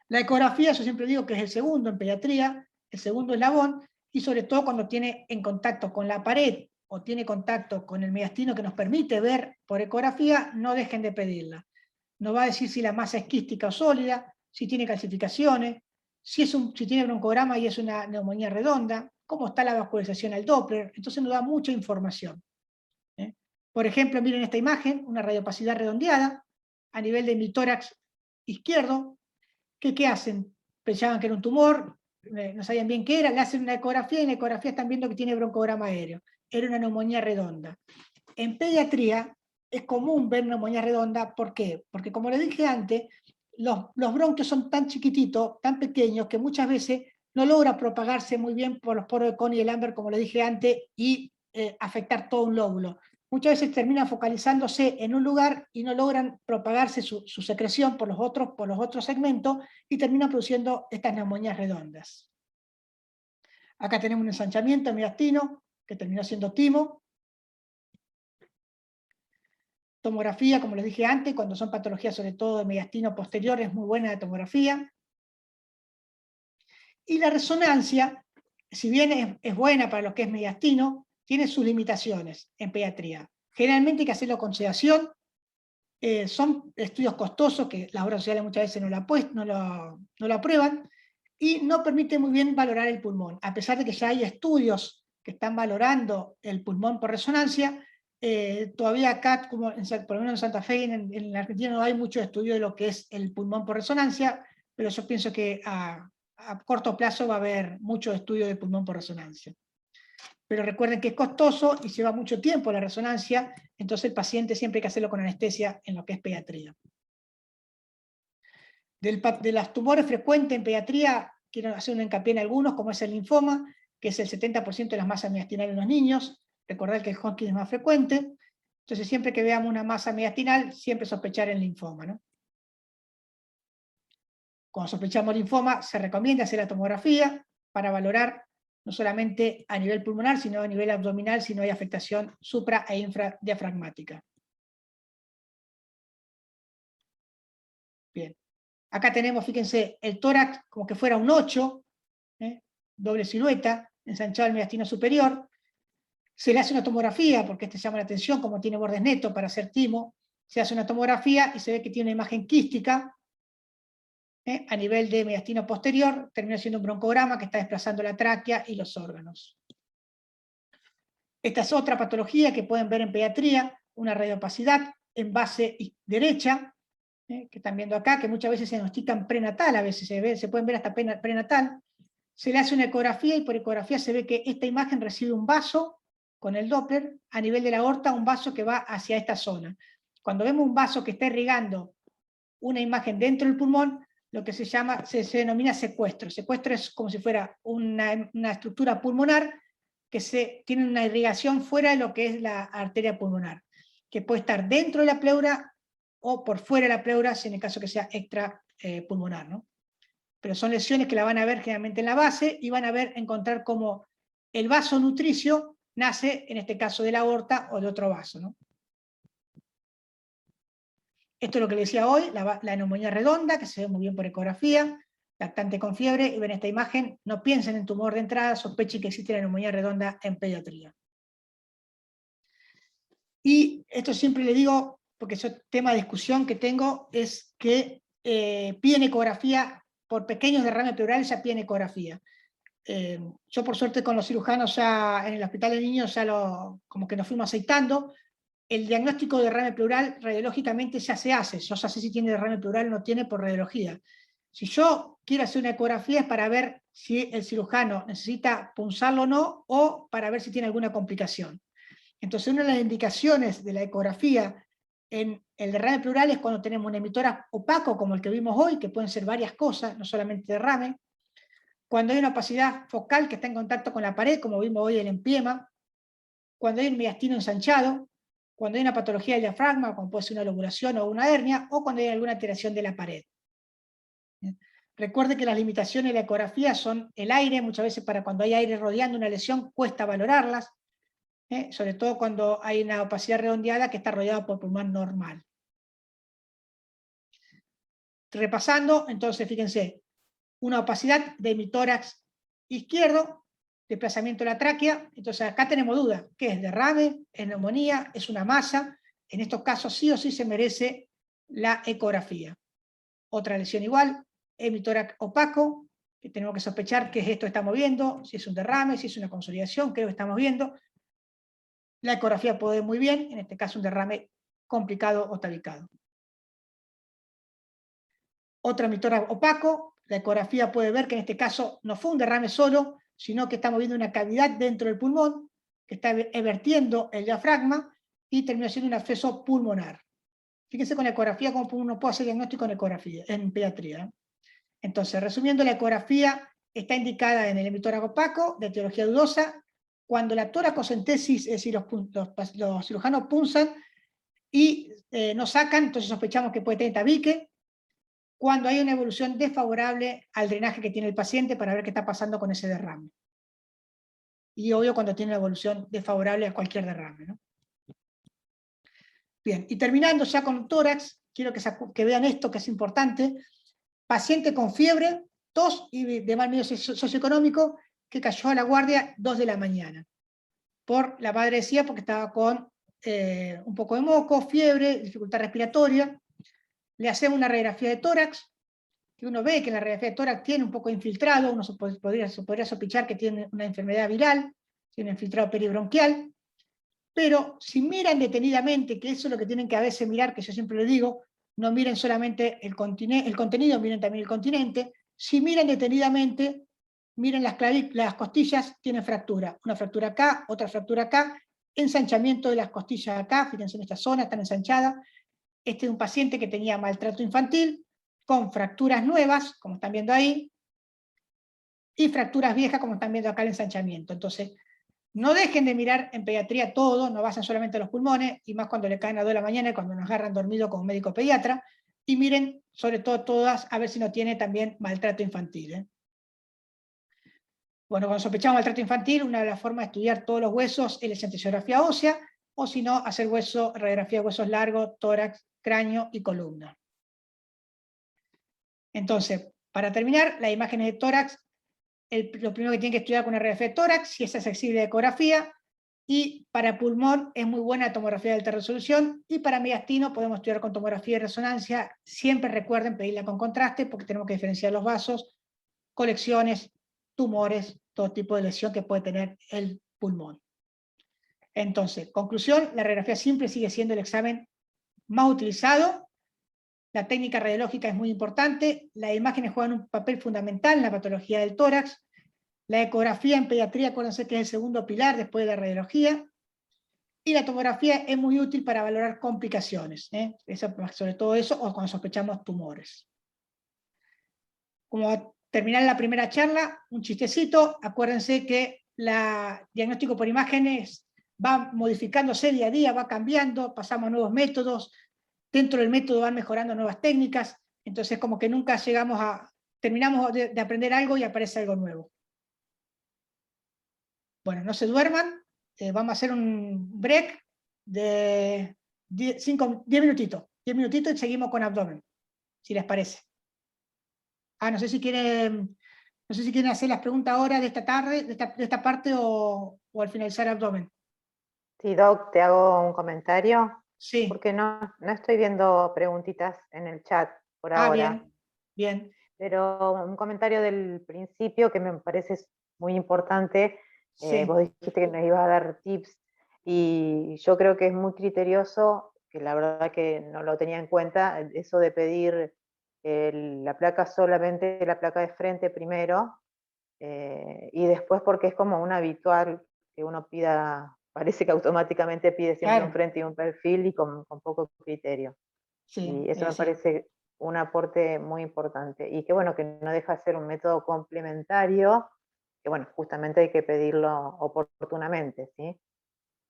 La ecografía, yo siempre digo que es el segundo en pediatría, el segundo eslabón, y sobre todo cuando tiene en contacto con la pared o tiene contacto con el mediastino que nos permite ver por ecografía, no dejen de pedirla. Nos va a decir si la masa es quística o sólida, si tiene calcificaciones, si tiene broncograma y es una neumonía redonda, cómo está la vascularización al Doppler. Entonces nos da mucha información. Por ejemplo, miren esta imagen, una radiopacidad redondeada a nivel de mi tórax izquierdo. ¿Qué hacen? Pensaban que era un tumor, no sabían bien qué era, le hacen una ecografía y en la ecografía están viendo que tiene broncograma aéreo. Era una neumonía redonda. En pediatría es común ver neumonía redonda, ¿por qué? Porque como les dije antes, los bronquios son tan chiquititos, tan pequeños, que muchas veces no logra propagarse muy bien por los poros de Coney y el Lambert, como les dije antes, y afectar todo un lóbulo. muchas veces terminan focalizándose en un lugar y no logran propagarse su secreción por los otros segmentos y terminan produciendo estas neumonías redondas. Acá tenemos un ensanchamiento mediastino que terminó siendo timo. Tomografía, como les dije antes, cuando son patologías sobre todo de mediastino posterior, es muy buena la tomografía. Y la resonancia, si bien es buena para lo que es mediastino, tiene sus limitaciones en pediatría. Generalmente hay que hacerlo con sedación. Son estudios costosos que las obras sociales muchas veces no lo aprueban y no permite muy bien valorar el pulmón. A pesar de que ya hay estudios que están valorando el pulmón por resonancia, todavía acá, como por lo menos en Santa Fe, en la Argentina no hay mucho estudio de lo que es el pulmón por resonancia, pero yo pienso que a corto plazo va a haber mucho estudio de pulmón por resonancia. Pero recuerden que es costoso y lleva mucho tiempo la resonancia, entonces el paciente siempre hay que hacerlo con anestesia en lo que es pediatría. De los tumores frecuentes en pediatría, quiero hacer un hincapié en algunos, como es el linfoma, que es el 70% de las masas mediastinales en los niños. Recordad que el Hodgkin es más frecuente, entonces siempre que veamos una masa mediastinal, siempre sospechar el linfoma, ¿no? Cuando sospechamos linfoma, se recomienda hacer la tomografía para valorar no solamente a nivel pulmonar, sino a nivel abdominal, si no hay afectación supra e infradiafragmática. Bien. Acá tenemos, fíjense, el tórax como que fuera un 8, doble silueta, ensanchado el mediastino superior. Se le hace una tomografía, porque este llama la atención, como tiene bordes netos para hacer timo. Se hace una tomografía y se ve que tiene una imagen quística a nivel de mediastino posterior, termina siendo un broncograma que está desplazando la tráquea y los órganos. Esta es otra patología que pueden ver en pediatría, una radiopacidad en base derecha, que están viendo acá, que muchas veces se diagnostican prenatal, a veces se pueden ver hasta prenatal. Se le hace una ecografía y por ecografía se ve que esta imagen recibe un vaso con el Doppler, a nivel de la aorta, un vaso que va hacia esta zona. Cuando vemos un vaso que está irrigando una imagen dentro del pulmón, lo que se denomina secuestro. Secuestro es como si fuera una estructura pulmonar que tiene una irrigación fuera de lo que es la arteria pulmonar, que puede estar dentro de la pleura o por fuera de la pleura, si en el caso que sea extrapulmonar, ¿no? Pero son lesiones que la van a ver generalmente en la base y van a encontrar cómo el vaso nutricio nace, en este caso, de la aorta o de otro vaso, ¿no? Esto es lo que les decía hoy, la neumonía redonda, que se ve muy bien por ecografía, lactante con fiebre, y ven esta imagen, no piensen en tumor de entrada, sospechen que existe la neumonía redonda en pediatría. Y esto siempre le digo, porque es un tema de discusión que tengo, es que piden ecografía, por pequeños derrames pleurales ya piden ecografía. Yo por suerte con los cirujanos ya en el hospital de niños ya como que nos fuimos aceitando. El diagnóstico de derrame pleural radiológicamente ya se hace. Yo ya sé si tiene derrame pleural o no tiene por radiología. Si yo quiero hacer una ecografía es para ver si el cirujano necesita punzarlo o no, o para ver si tiene alguna complicación. Entonces una de las indicaciones de la ecografía en el derrame pleural es cuando tenemos un emitor opaco como el que vimos hoy, que pueden ser varias cosas, no solamente derrame. Cuando hay una opacidad focal que está en contacto con la pared, como vimos hoy el empiema. Cuando hay un mediastino ensanchado. Cuando hay una patología del diafragma, como puede ser una lobulación o una hernia, o cuando hay alguna alteración de la pared. Recuerde que las limitaciones de la ecografía son el aire, muchas veces para cuando hay aire rodeando una lesión cuesta valorarlas, sobre todo cuando hay una opacidad redondeada que está rodeada por pulmón normal. Repasando, entonces fíjense, una opacidad de hemitórax izquierdo, desplazamiento de la tráquea. Entonces acá tenemos dudas, ¿qué es? ¿Derrame? ¿Es neumonía? ¿Es una masa? En estos casos sí o sí se merece la ecografía. Otra lesión igual, hemitórax opaco, que tenemos que sospechar qué es esto que estamos viendo, si es un derrame, si es una consolidación, qué es lo que estamos viendo. La ecografía puede ir muy bien, en este caso un derrame complicado o tabicado. Otro hemitórax opaco, la ecografía puede ver que en este caso no fue un derrame solo, sino que estamos viendo una cavidad dentro del pulmón que está vertiendo el diafragma y termina siendo un absceso pulmonar. Fíjense con la ecografía cómo uno puede hacer diagnóstico en ecografía, en pediatría. Entonces, resumiendo, la ecografía está indicada en el hemitórax opaco de etiología dudosa, cuando la toracocentesis, es decir, los cirujanos punzan y no sacan, entonces sospechamos que puede tener tabique. Cuando hay una evolución desfavorable al drenaje que tiene el paciente para ver qué está pasando con ese derrame. Y obvio cuando tiene una evolución desfavorable a cualquier derrame, ¿no? Bien, y terminando ya con tórax, quiero que vean esto que es importante. Paciente con fiebre, tos y de mal medio socioeconómico que cayó a la guardia 2 de la mañana. Por la madre decía porque estaba con un poco de moco, fiebre, dificultad respiratoria. Le hacemos una radiografía de tórax, que uno ve que en la radiografía de tórax tiene un poco infiltrado, uno se podría sospechar que tiene una enfermedad viral, tiene un infiltrado peribronquial, pero si miran detenidamente, que eso es lo que tienen que a veces mirar, que yo siempre les digo, no miren solamente el contenido, miren también el continente. Si miran detenidamente, miren las costillas, tienen fractura. Una fractura acá, otra fractura acá, ensanchamiento de las costillas acá, fíjense en esta zona, están ensanchadas. Este es un paciente que tenía maltrato infantil, con fracturas nuevas, como están viendo ahí, y fracturas viejas, como están viendo acá el ensanchamiento. Entonces, no dejen de mirar en pediatría todo, no basen solamente a los pulmones, y más cuando le caen a 2 de la mañana y cuando nos agarran dormido como médico pediatra, y miren sobre todo todas a ver si no tiene también maltrato infantil, ¿eh? Bueno, cuando sospechamos maltrato infantil, una de las formas de estudiar todos los huesos es la cintilografía ósea, o si no, hacer radiografía de huesos largos, tórax, cráneo y columna. Entonces, para terminar, las imágenes de tórax, lo primero que tienen que estudiar con una radiografía de tórax, si es accesible de ecografía, y para pulmón es muy buena tomografía de alta resolución, y para mediastino podemos estudiar con tomografía de resonancia. Siempre recuerden pedirla con contraste, porque tenemos que diferenciar los vasos, colecciones, tumores, todo tipo de lesión que puede tener el pulmón. Entonces, conclusión, la radiografía simple sigue siendo el examen más utilizado. La técnica radiológica es muy importante, las imágenes juegan un papel fundamental en la patología del tórax. La ecografía en pediatría, acuérdense que es el segundo pilar después de la radiología. Y la tomografía es muy útil para valorar complicaciones, sobre todo eso, o cuando sospechamos tumores. Como terminar la primera charla, un chistecito, acuérdense que el diagnóstico por imágenes va modificándose día a día, va cambiando, pasamos a nuevos métodos, dentro del método van mejorando nuevas técnicas, entonces como que nunca terminamos de aprender algo y aparece algo nuevo. Bueno, no se duerman, vamos a hacer un break de 10 minutitos, 10 minutitos y seguimos con abdomen, si les parece. No sé si quieren hacer las preguntas ahora de esta tarde, de esta parte, o al finalizar abdomen. Sí, Doc, te hago un comentario. Sí. Porque no estoy viendo preguntitas en el chat por ahora. Bien. Pero un comentario del principio que me parece muy importante. Sí. Vos dijiste que nos ibas a dar tips, y yo creo que es muy criterioso, que la verdad que no lo tenía en cuenta, eso de pedir la placa, solamente la placa de frente primero, y después porque es como un habitual que uno pida. Parece que automáticamente pide siempre un frente y un perfil, y con poco criterio. Sí, y eso me parece un aporte muy importante. Y que bueno, que no deja de ser un método complementario, que bueno, justamente hay que pedirlo oportunamente, ¿sí?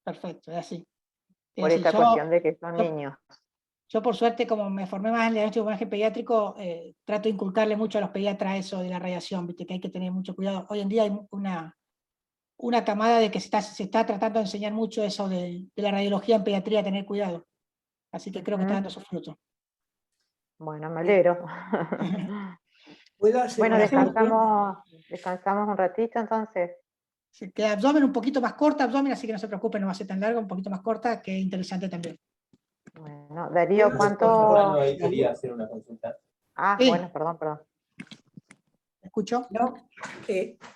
Perfecto, es así. Por esta cuestión de que son niños. Yo por suerte, como me formé más en el diagnóstico de imagen pediátrico, trato de inculcarle mucho a los pediatras eso de la radiación, ¿viste? Que hay que tener mucho cuidado. Hoy en día hay una camada de que se está tratando de enseñar mucho eso de la radiología en pediatría, tener cuidado. Así que creo que está dando sus frutos. Bueno, me alegro. Bueno, descansamos un ratito entonces. Sí, queda abdomen un poquito más corta, abdomen, así que no se preocupen, no va a ser tan larga, un poquito más corta, que interesante también. Bueno, Darío, ¿cuánto? Quería hacer una consulta. Sí. Bueno, perdón. ¿Escucho? No,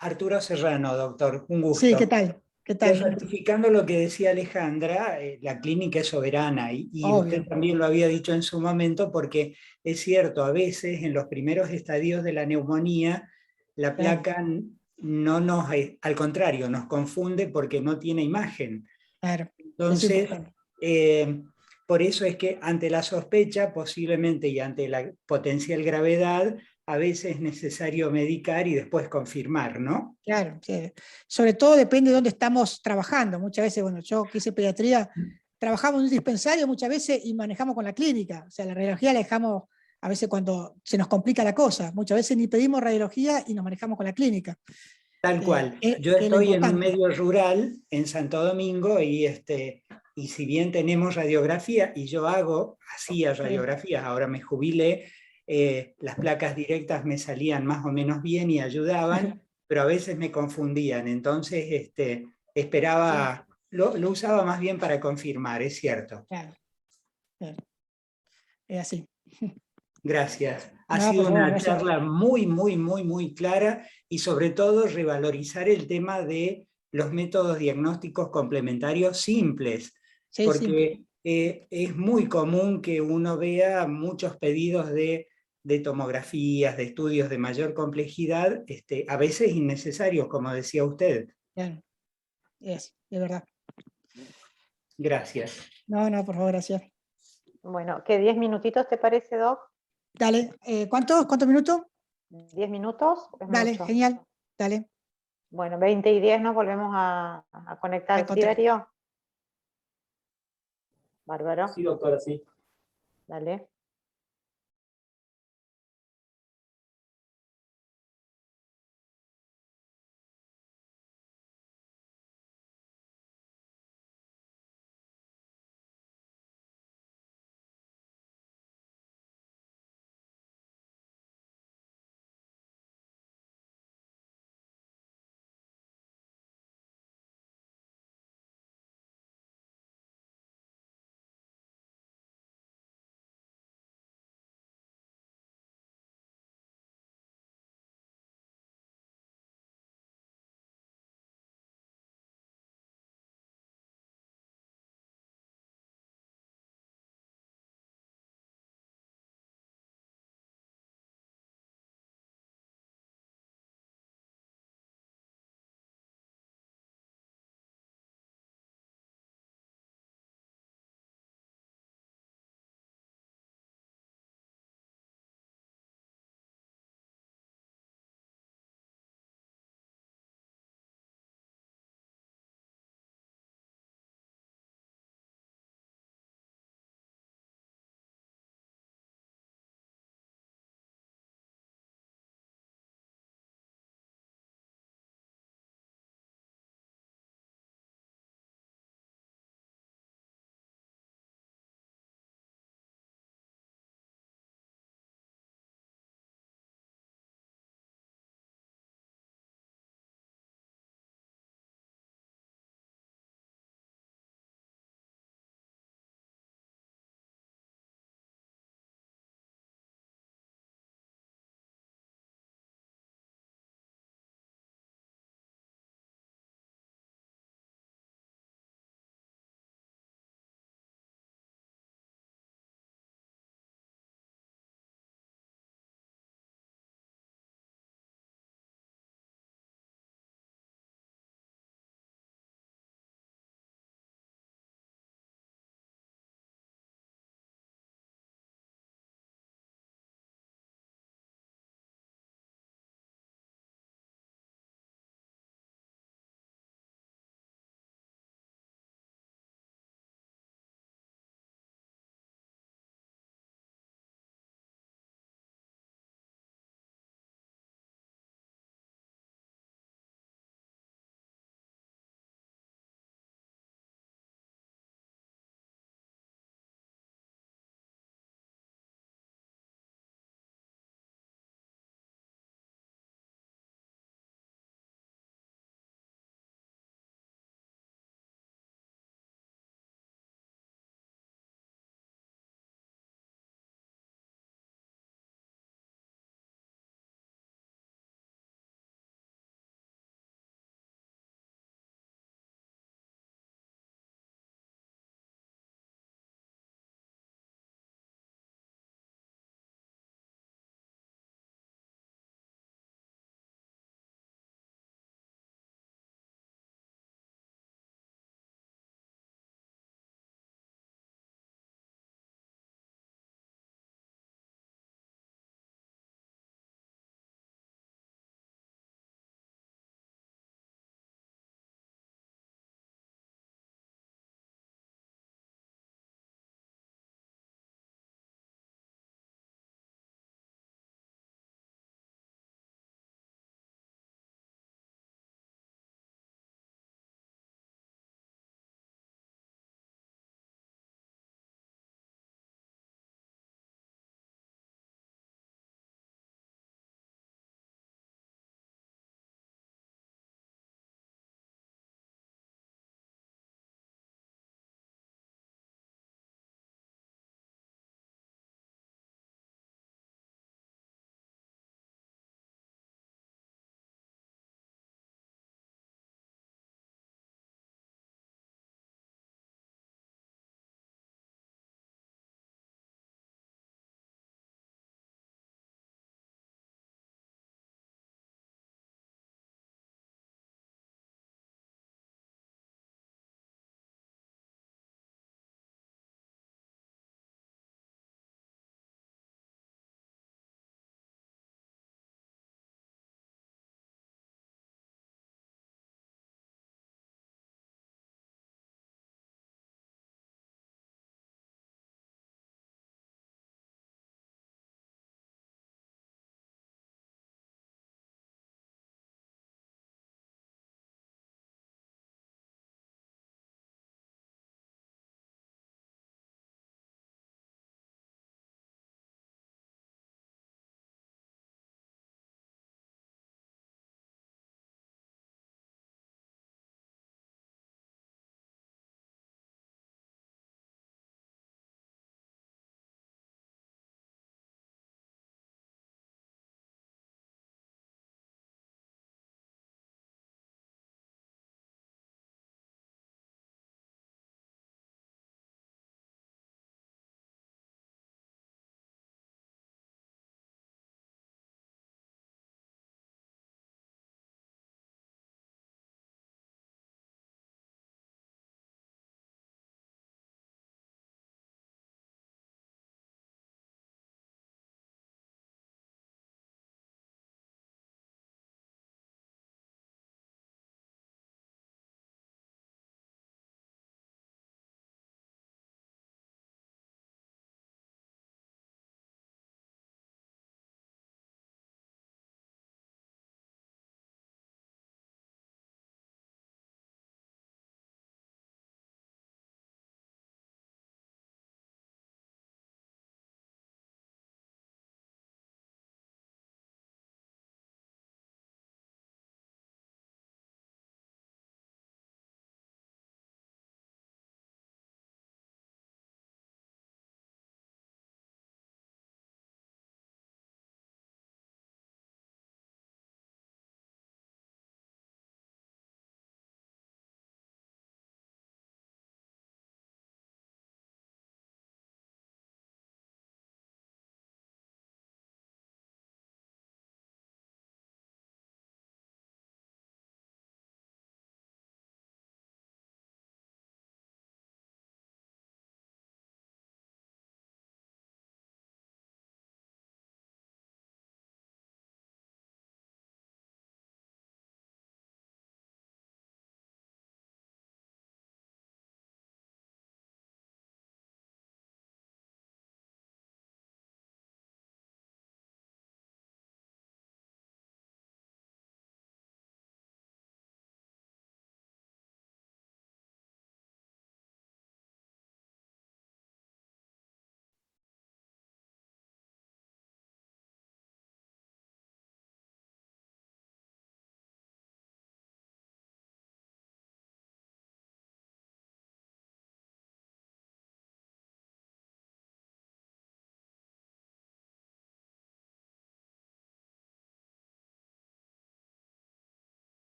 Arturo Serrano, doctor, un gusto. Sí, ¿qué tal? Ratificando lo que decía Alejandra, la clínica es soberana, y usted también lo había dicho en su momento, porque es cierto, a veces en los primeros estadios de la neumonía, la placa no nos, al contrario, nos confunde porque no tiene imagen. Claro. Entonces, por eso es que ante la sospecha, posiblemente, y ante la potencial gravedad, a veces es necesario medicar y después confirmar, ¿no? Claro, sí. Sobre todo depende de dónde estamos trabajando. Muchas veces, bueno, yo que hice pediatría, trabajamos en un dispensario muchas veces y manejamos con la clínica. O sea, la radiología la dejamos a veces cuando se nos complica la cosa. Muchas veces ni pedimos radiología y nos manejamos con la clínica. Tal cual. Yo Que es lo estoy en un importante. medio rural en Santo Domingo y si bien tenemos radiografía y yo hacía radiografías, ahora me jubilé, las placas directas me salían más o menos bien y ayudaban, pero a veces me confundían. Entonces esperaba, lo usaba más bien para confirmar, es cierto. Claro, claro. Es así. Gracias. Ha No, por sido favor, una gracias. charla muy, muy, muy, muy clara y sobre todo revalorizar el tema de los métodos diagnósticos complementarios simples, Sí, simple. porque es muy común que uno vea muchos pedidos de tomografías, de estudios de mayor complejidad, a veces innecesarios, como decía usted. Claro. Es verdad. Gracias. No, no, por favor, gracias. Bueno, ¿qué 10 minutitos te parece, Doc? Dale, ¿cuántos minutos? ¿10 minutos? ¿Es Dale, mucho? genial. Dale, Bueno, 20 y 10 nos volvemos a conectar, ¿sí, encontré. Darío? Bárbaro, Sí, doctora, sí. dale.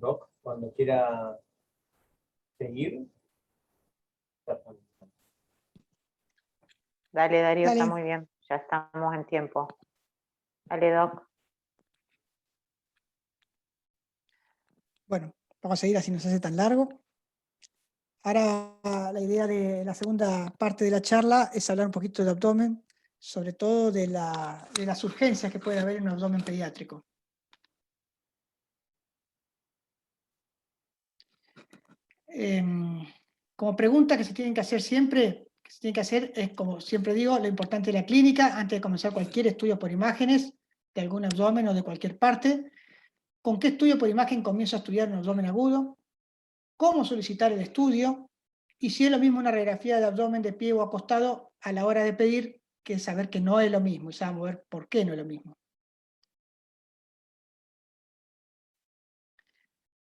Doc, cuando quiera seguir. Dale, Darío, Dale. está muy bien. Ya estamos en tiempo. Dale, Doc. Bueno, vamos a seguir así no se hace tan largo. Ahora la idea de la segunda parte de la charla es hablar un poquito del abdomen, sobre todo de las urgencias que puede haber en un abdomen pediátrico. Como pregunta que se tienen que hacer siempre, que se tiene que hacer es, como siempre digo, lo importante de la clínica, antes de comenzar cualquier estudio por imágenes, de algún abdomen o de cualquier parte. ¿Con qué estudio por imagen comienzo a estudiar un abdomen agudo? ¿Cómo solicitar el estudio? Y si es lo mismo una radiografía de abdomen de pie o acostado a la hora de pedir, que saber que no es lo mismo, y sabemos ver por qué no es lo mismo.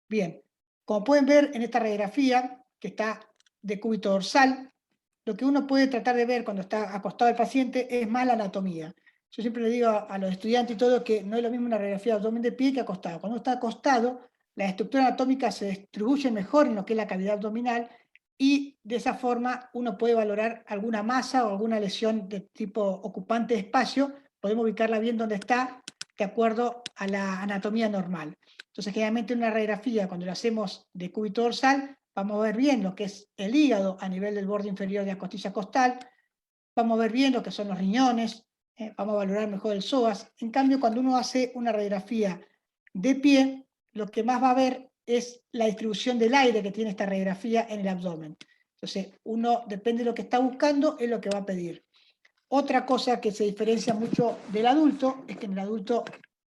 Bien, como pueden ver en esta radiografía, que está de cúbito dorsal, lo que uno puede tratar de ver cuando está acostado el paciente es más la anatomía. Yo siempre le digo a los estudiantes y todo que no es lo mismo una radiografía de abdomen de pie que acostado. Cuando está acostado, la estructura anatómica se distribuye mejor en lo que es la cavidad abdominal y de esa forma uno puede valorar alguna masa o alguna lesión de tipo ocupante de espacio. Podemos ubicarla bien donde está de acuerdo a la anatomía normal. Entonces, generalmente en una radiografía, cuando lo hacemos de cúbito dorsal, vamos a ver bien lo que es el hígado a nivel del borde inferior de la costilla costal, vamos a ver bien lo que son los riñones, vamos a valorar mejor el psoas. En cambio, cuando uno hace una radiografía de pie, lo que más va a ver es la distribución del aire que tiene esta radiografía en el abdomen. Entonces, uno, depende de lo que está buscando, es lo que va a pedir. Otra cosa que se diferencia mucho del adulto es que en el adulto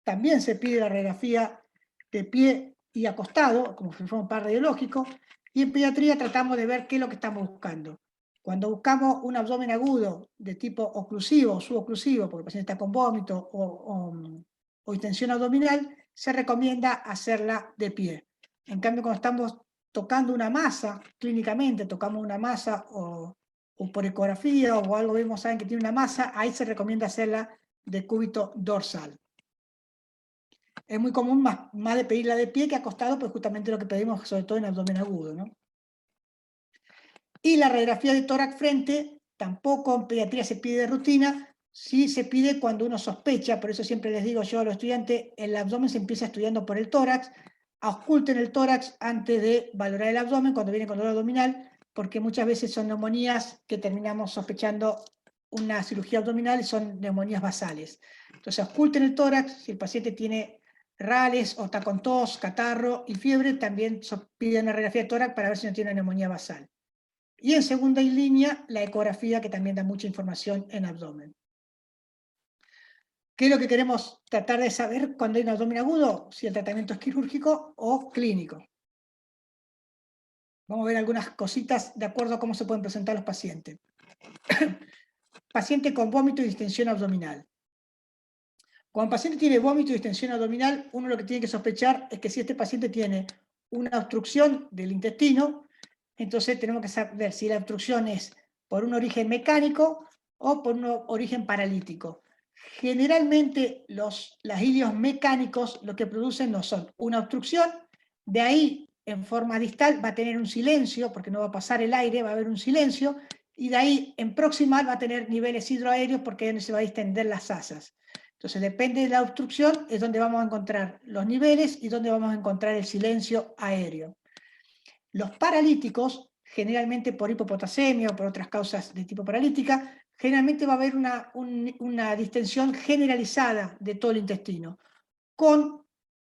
también se pide la radiografía de pie y acostado, como si fuera un par radiológico, y en pediatría tratamos de ver qué es lo que estamos buscando. Cuando buscamos un abdomen agudo de tipo oclusivo o suboclusivo, porque el paciente está con vómito o distensión abdominal, se recomienda hacerla de pie. En cambio, cuando estamos tocando una masa, clínicamente tocamos una masa o por ecografía o algo vemos, saben que tiene una masa, ahí se recomienda hacerla de cúbito dorsal. Es muy común más de pedirla de pie que acostado, pues justamente lo que pedimos sobre todo en abdomen agudo, ¿no? Y la radiografía de tórax frente, tampoco en pediatría se pide de rutina, sí se pide cuando uno sospecha, por eso siempre les digo yo a los estudiantes, el abdomen se empieza estudiando por el tórax, ausculten el tórax antes de valorar el abdomen cuando viene con dolor abdominal, porque muchas veces son neumonías que terminamos sospechando una cirugía abdominal y son neumonías basales. Entonces ausculten el tórax, si el paciente tiene rales o está con tos, catarro y fiebre, también piden una radiografía de tórax para ver si no tiene una neumonía basal. Y en segunda línea, la ecografía, que también da mucha información en abdomen. ¿Qué es lo que queremos tratar de saber cuando hay un abdomen agudo? Si el tratamiento es quirúrgico o clínico. Vamos a ver algunas cositas de acuerdo a cómo se pueden presentar los pacientes. Paciente con vómito y distensión abdominal. Cuando el paciente tiene vómito y distensión abdominal, uno lo que tiene que sospechar es que si este paciente tiene una obstrucción del intestino, entonces tenemos que saber si la obstrucción es por un origen mecánico o por un origen paralítico. Generalmente los ilios mecánicos lo que producen no son una obstrucción, de ahí en forma distal va a tener un silencio, porque no va a pasar el aire, va a haber un silencio, y de ahí en proximal va a tener niveles hidroaéreos porque no se va a distender las asas. Entonces depende de la obstrucción, es donde vamos a encontrar los niveles y donde vamos a encontrar el silencio aéreo. Los paralíticos, generalmente por hipopotasemia o por otras causas de tipo paralítica, generalmente va a haber una distensión generalizada de todo el intestino, con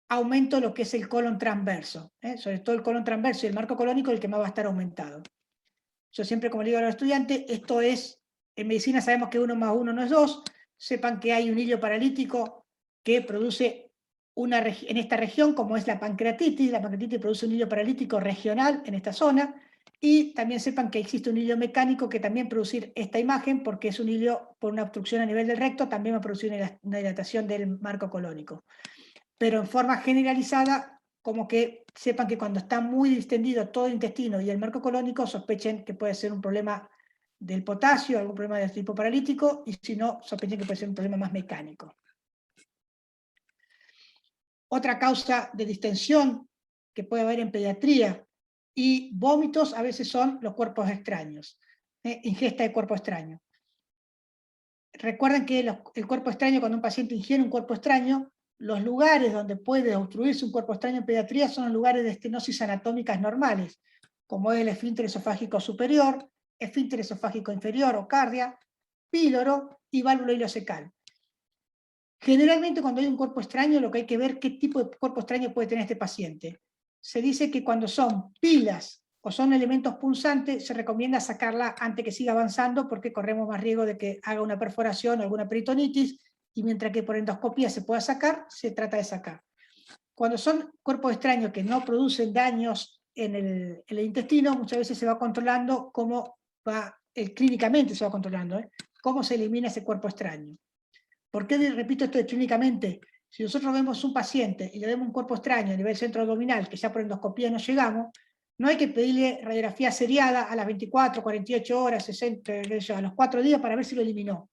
aumento de lo que es el colon transverso, sobre todo el colon transverso y el marco colónico, el que más va a estar aumentado. Yo siempre, como le digo a los estudiantes, esto es, en medicina sabemos que 1 más 1 no es 2, sepan que hay un hilo paralítico que produce en esta región, como es la pancreatitis produce un hilo paralítico regional en esta zona, y también sepan que existe un hilo mecánico que también producir esta imagen, porque es un hilo por una obstrucción a nivel del recto, también va a producir una dilatación del marco colónico. Pero en forma generalizada, como que sepan que cuando está muy distendido todo el intestino y el marco colónico, sospechen que puede ser un problema del potasio, algún problema del tipo paralítico, y si no, sospechen que puede ser un problema más mecánico. Otra causa de distensión que puede haber en pediatría, y vómitos a veces son los cuerpos extraños, ingesta de cuerpo extraño. Recuerden que el cuerpo extraño, cuando un paciente ingiere un cuerpo extraño, los lugares donde puede obstruirse un cuerpo extraño en pediatría son los lugares de estenosis anatómicas normales, como es el esfínter esofágico superior, esfínter esofágico inferior o cardia, píloro y válvula ileocecal. Generalmente cuando hay un cuerpo extraño, lo que hay que ver qué tipo de cuerpo extraño puede tener este paciente. Se dice que cuando son pilas o son elementos punzantes, se recomienda sacarla antes que siga avanzando porque corremos más riesgo de que haga una perforación o alguna peritonitis, y mientras que por endoscopía se pueda sacar, se trata de sacar. Cuando son cuerpos extraños que no producen daños en el intestino, muchas veces se va controlando cómo va, clínicamente se va controlando, cómo se elimina ese cuerpo extraño. ¿Por qué repito esto de clínicamente? Si nosotros vemos un paciente y le vemos un cuerpo extraño a nivel centro abdominal, que ya por endoscopía no llegamos, no hay que pedirle radiografía seriada a las 24, 48 horas, 60, a los 4 días para ver si lo eliminó.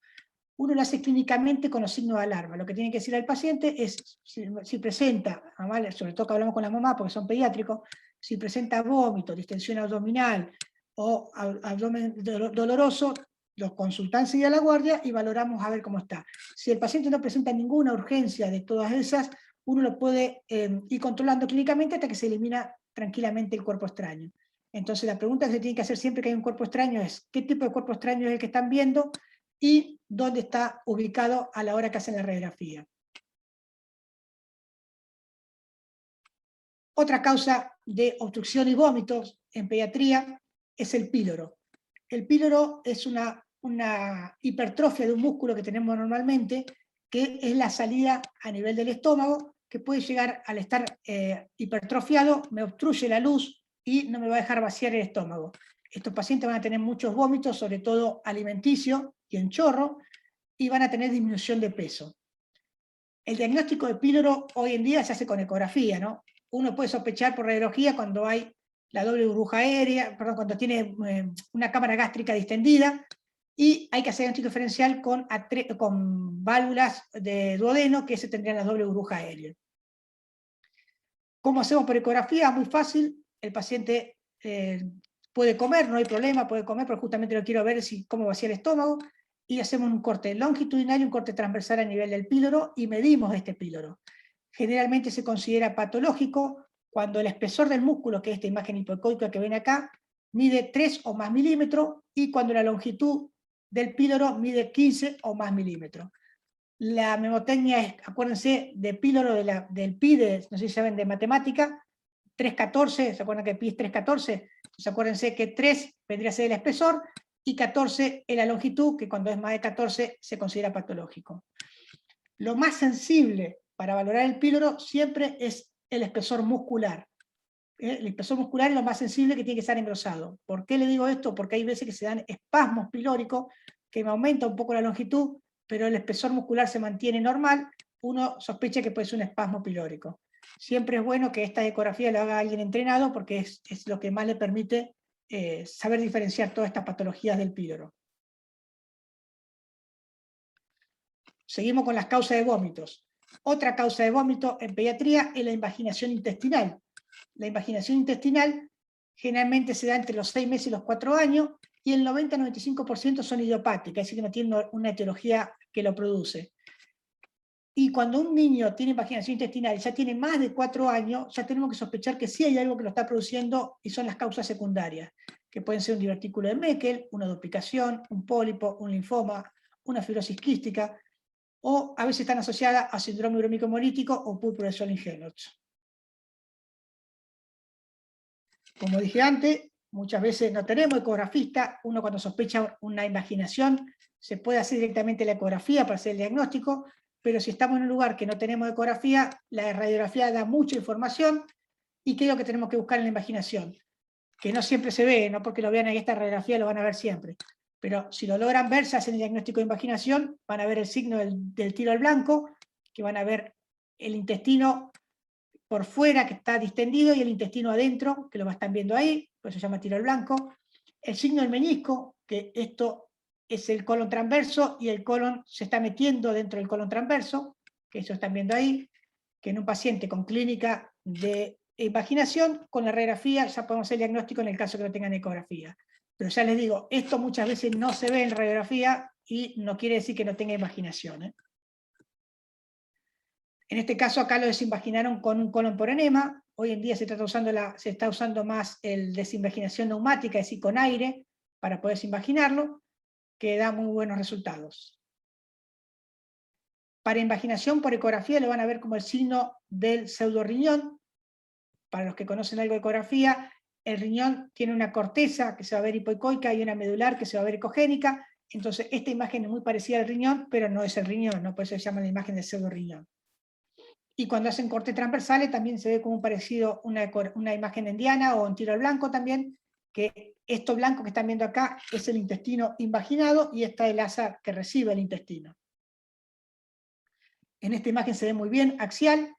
Uno lo hace clínicamente con los signos de alarma. Lo que tiene que decir al paciente es, si presenta, sobre todo que hablamos con la mamá porque son pediátricos, si presenta vómito, distensión abdominal o abdomen doloroso, los consultan a la guardia y valoramos a ver cómo está. Si el paciente no presenta ninguna urgencia de todas esas, uno lo puede ir controlando clínicamente hasta que se elimina tranquilamente el cuerpo extraño. Entonces la pregunta que se tiene que hacer siempre que hay un cuerpo extraño es ¿qué tipo de cuerpo extraño es el que están viendo? Y dónde está ubicado a la hora que hacen la radiografía. Otra causa de obstrucción y vómitos en pediatría es el píloro. El píloro es una hipertrofia de un músculo que tenemos normalmente, que es la salida a nivel del estómago, que puede llegar, al estar hipertrofiado, me obstruye la luz y no me va a dejar vaciar el estómago. Estos pacientes van a tener muchos vómitos, sobre todo alimenticio y en chorro, y van a tener disminución de peso. El diagnóstico de píloro hoy en día se hace con ecografía, ¿no? Uno puede sospechar por radiología cuando hay la doble burbuja aérea, perdón, cuando tiene una cámara gástrica distendida, y hay que hacer diagnóstico diferencial con válvulas de duodeno, que se tendrían las doble burbuja aérea. ¿Cómo hacemos por ecografía? Muy fácil, el paciente puede comer, no hay problema, puede comer, pero justamente lo quiero ver cómo vacía el estómago, y hacemos un corte longitudinal y un corte transversal a nivel del píloro, y medimos este píloro. Generalmente se considera patológico cuando el espesor del músculo, que es esta imagen hipoecoica que ven acá, mide 3 o más milímetros, y cuando la longitud del píloro mide 15 o más milímetros. La mnemotecnia es, acuérdense, de píloro del pi, no sé si saben de matemática, 3,14, ¿se acuerdan que pi es 3,14? Entonces acuérdense que 3 vendría a ser el espesor, y 14 es la longitud, que cuando es más de 14 se considera patológico. Lo más sensible para valorar el píloro siempre es el espesor muscular. El espesor muscular es lo más sensible, que tiene que estar engrosado. ¿Por qué le digo esto? Porque hay veces que se dan espasmos pilóricos, que me aumenta un poco la longitud, pero el espesor muscular se mantiene normal, uno sospecha que puede ser un espasmo pilórico. Siempre es bueno que esta ecografía lo haga alguien entrenado, porque es lo que más le permite saber diferenciar todas estas patologías del píloro. Seguimos con las causas de vómitos. Otra causa de vómito en pediatría es la invaginación intestinal. La invaginación intestinal generalmente se da entre los 6 meses y los 4 años, y el 90-95% son idiopáticas, es decir, que no tienen una etiología que lo produce. Y cuando un niño tiene invaginación intestinal y ya tiene más de 4 años, ya tenemos que sospechar que sí hay algo que lo está produciendo, y son las causas secundarias, que pueden ser un divertículo de Meckel, una duplicación, un pólipo, un linfoma, una fibrosis quística, o a veces están asociadas a síndrome urémico hemolítico o púrpura de Solingen-Hutz. Como dije antes, muchas veces no tenemos ecografista. Uno, cuando sospecha una invaginación, se puede hacer directamente la ecografía para hacer el diagnóstico, pero si estamos en un lugar que no tenemos ecografía, la radiografía da mucha información. ¿Y qué es lo que tenemos que buscar en la invaginación? Que no siempre se ve, no porque lo vean en esta radiografía lo van a ver siempre, pero si lo logran ver, se hacen el diagnóstico de invaginación, van a ver el signo del tiro al blanco, que van a ver el intestino por fuera, que está distendido, y el intestino adentro, que lo están viendo ahí, por eso se llama tiro al blanco. El signo del menisco, que esto es el colon transverso, y el colon se está metiendo dentro del colon transverso, que eso están viendo ahí, que en un paciente con clínica de invaginación, con la radiografía ya podemos hacer el diagnóstico en el caso que no tengan ecografía. Pero ya les digo, esto muchas veces no se ve en radiografía y no quiere decir que no tenga invaginación, ¿eh? En este caso acá lo desinvaginaron con un colon por enema. Hoy en día se está usando más el desinvaginación neumática, es decir, con aire, para poder desinvaginarlo, que da muy buenos resultados. Para invaginación por ecografía lo van a ver como el signo del pseudoriñón. Para los que conocen algo de ecografía, el riñón tiene una corteza que se va a ver hipoicoica y una medular que se va a ver ecogénica. Entonces esta imagen es muy parecida al riñón, pero no es el riñón, ¿no? Por eso se llama la imagen del pseudoriñón. Y cuando hacen cortes transversales también se ve como parecido una imagen en diana o en tiro al blanco también, que esto blanco que están viendo acá es el intestino invaginado y esta es el asa que recibe el intestino. En esta imagen se ve muy bien axial,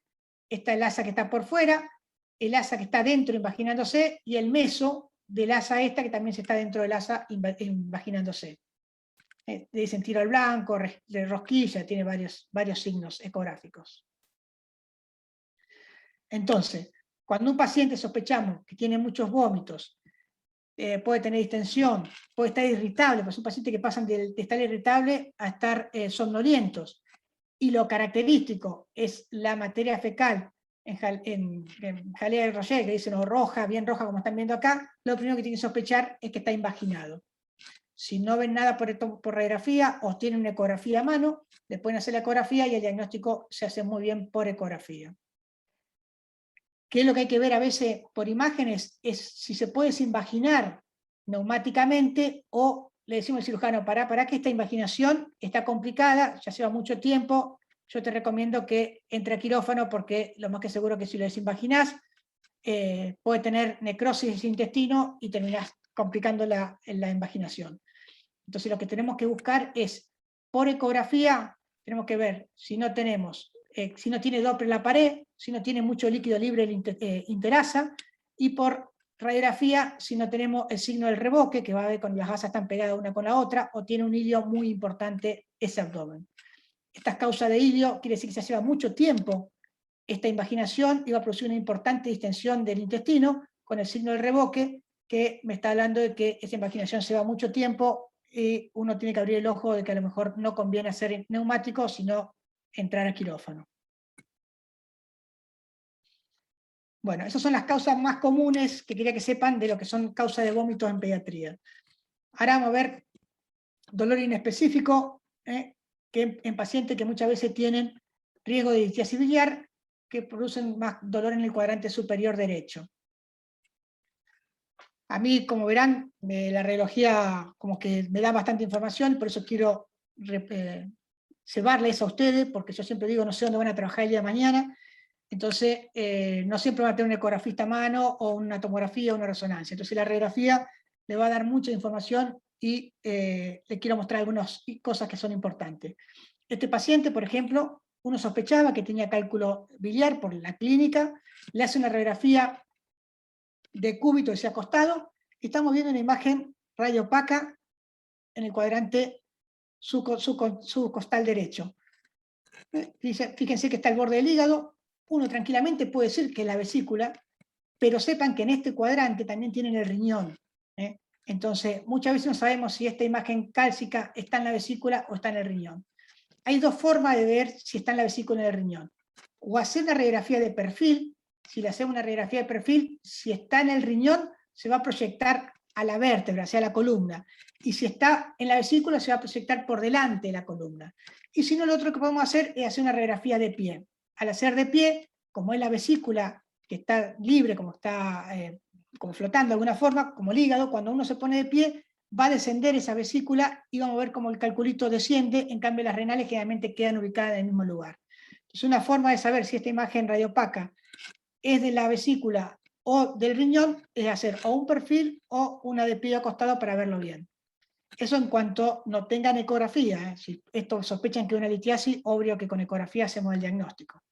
esta es el asa que está por fuera, el asa que está dentro invaginándose y el meso del asa esta que también se está dentro del asa invaginándose. Le dicen tiro al blanco, de rosquilla, tiene varios signos ecográficos. Entonces, cuando un paciente sospechamos que tiene muchos vómitos, puede tener distensión, puede estar irritable, pues es un paciente que pasan de estar irritable a estar somnolientos, y lo característico es la materia fecal en jalea de Roger, que dicen roja, bien roja como están viendo acá, lo primero que tienen que sospechar es que está invaginado. Si no ven nada por radiografía o tienen una ecografía a mano, le pueden hacer la ecografía y el diagnóstico se hace muy bien por ecografía. ¿Qué es lo que hay que ver a veces por imágenes? Es si se puede desinvaginar neumáticamente o le decimos al cirujano, para que esta invaginación está complicada, ya lleva mucho tiempo, yo te recomiendo que entre a quirófano porque lo más que seguro que si lo desinvaginás puede tener necrosis del intestino y terminás complicando la invaginación. Entonces lo que tenemos que buscar es, por ecografía, tenemos que ver si no tenemos, si no tiene Doppler la pared, si no tiene mucho líquido libre el interasa, y por radiografía, si no tenemos el signo del reboque, que va a ver cuando las gasas están pegadas una con la otra, o tiene un hilio muy importante ese abdomen. Estas causas de hilio quiere decir que se lleva mucho tiempo esta invaginación y va a producir una importante distensión del intestino con el signo del reboque, que me está hablando de que esa invaginación lleva mucho tiempo y uno tiene que abrir el ojo de que a lo mejor no conviene hacer neumático, sino entrar al quirófano. Bueno, esas son las causas más comunes que quería que sepan de lo que son causas de vómitos en pediatría. Ahora vamos a ver dolor inespecífico, que en pacientes que muchas veces tienen riesgo de litiasis biliar, que producen más dolor en el cuadrante superior derecho. A mí, como verán, la radiología como que me da bastante información, por eso quiero cebarles a ustedes, porque yo siempre digo, no sé dónde van a trabajar el día de mañana, entonces no siempre van a tener un ecografista a mano, o una tomografía o una resonancia. Entonces la radiografía le va a dar mucha información y le quiero mostrar algunas cosas que son importantes. Este paciente, por ejemplo, uno sospechaba que tenía cálculo biliar por la clínica, le hace una radiografía de cúbito hacia acostado, y estamos viendo una imagen radiopaca en el cuadrante subcostal derecho. Fíjense que está el borde del hígado, uno tranquilamente puede decir que es la vesícula, pero sepan que en este cuadrante también tienen el riñón. Entonces, muchas veces no sabemos si esta imagen cálcica está en la vesícula o está en el riñón. Hay dos formas de ver si está en la vesícula o en el riñón. O hacer una radiografía de perfil. Si le hacemos una radiografía de perfil, si está en el riñón, se va a proyectar a la vértebra, hacia la columna. Y si está en la vesícula, se va a proyectar por delante de la columna. Y si no, lo otro que podemos hacer es hacer una radiografía de pie. Al hacer de pie, como es la vesícula que está libre, como está como flotando de alguna forma, como el hígado, cuando uno se pone de pie, va a descender esa vesícula y vamos a ver cómo el calculito desciende, en cambio las renales generalmente quedan ubicadas en el mismo lugar. Entonces una forma de saber si esta imagen radiopaca es de la vesícula o del riñón es hacer o un perfil o una de pie acostado para verlo bien. Eso en cuanto no tengan ecografía. Si esto sospechan que es una litiasis, obvio que con ecografía hacemos el diagnóstico.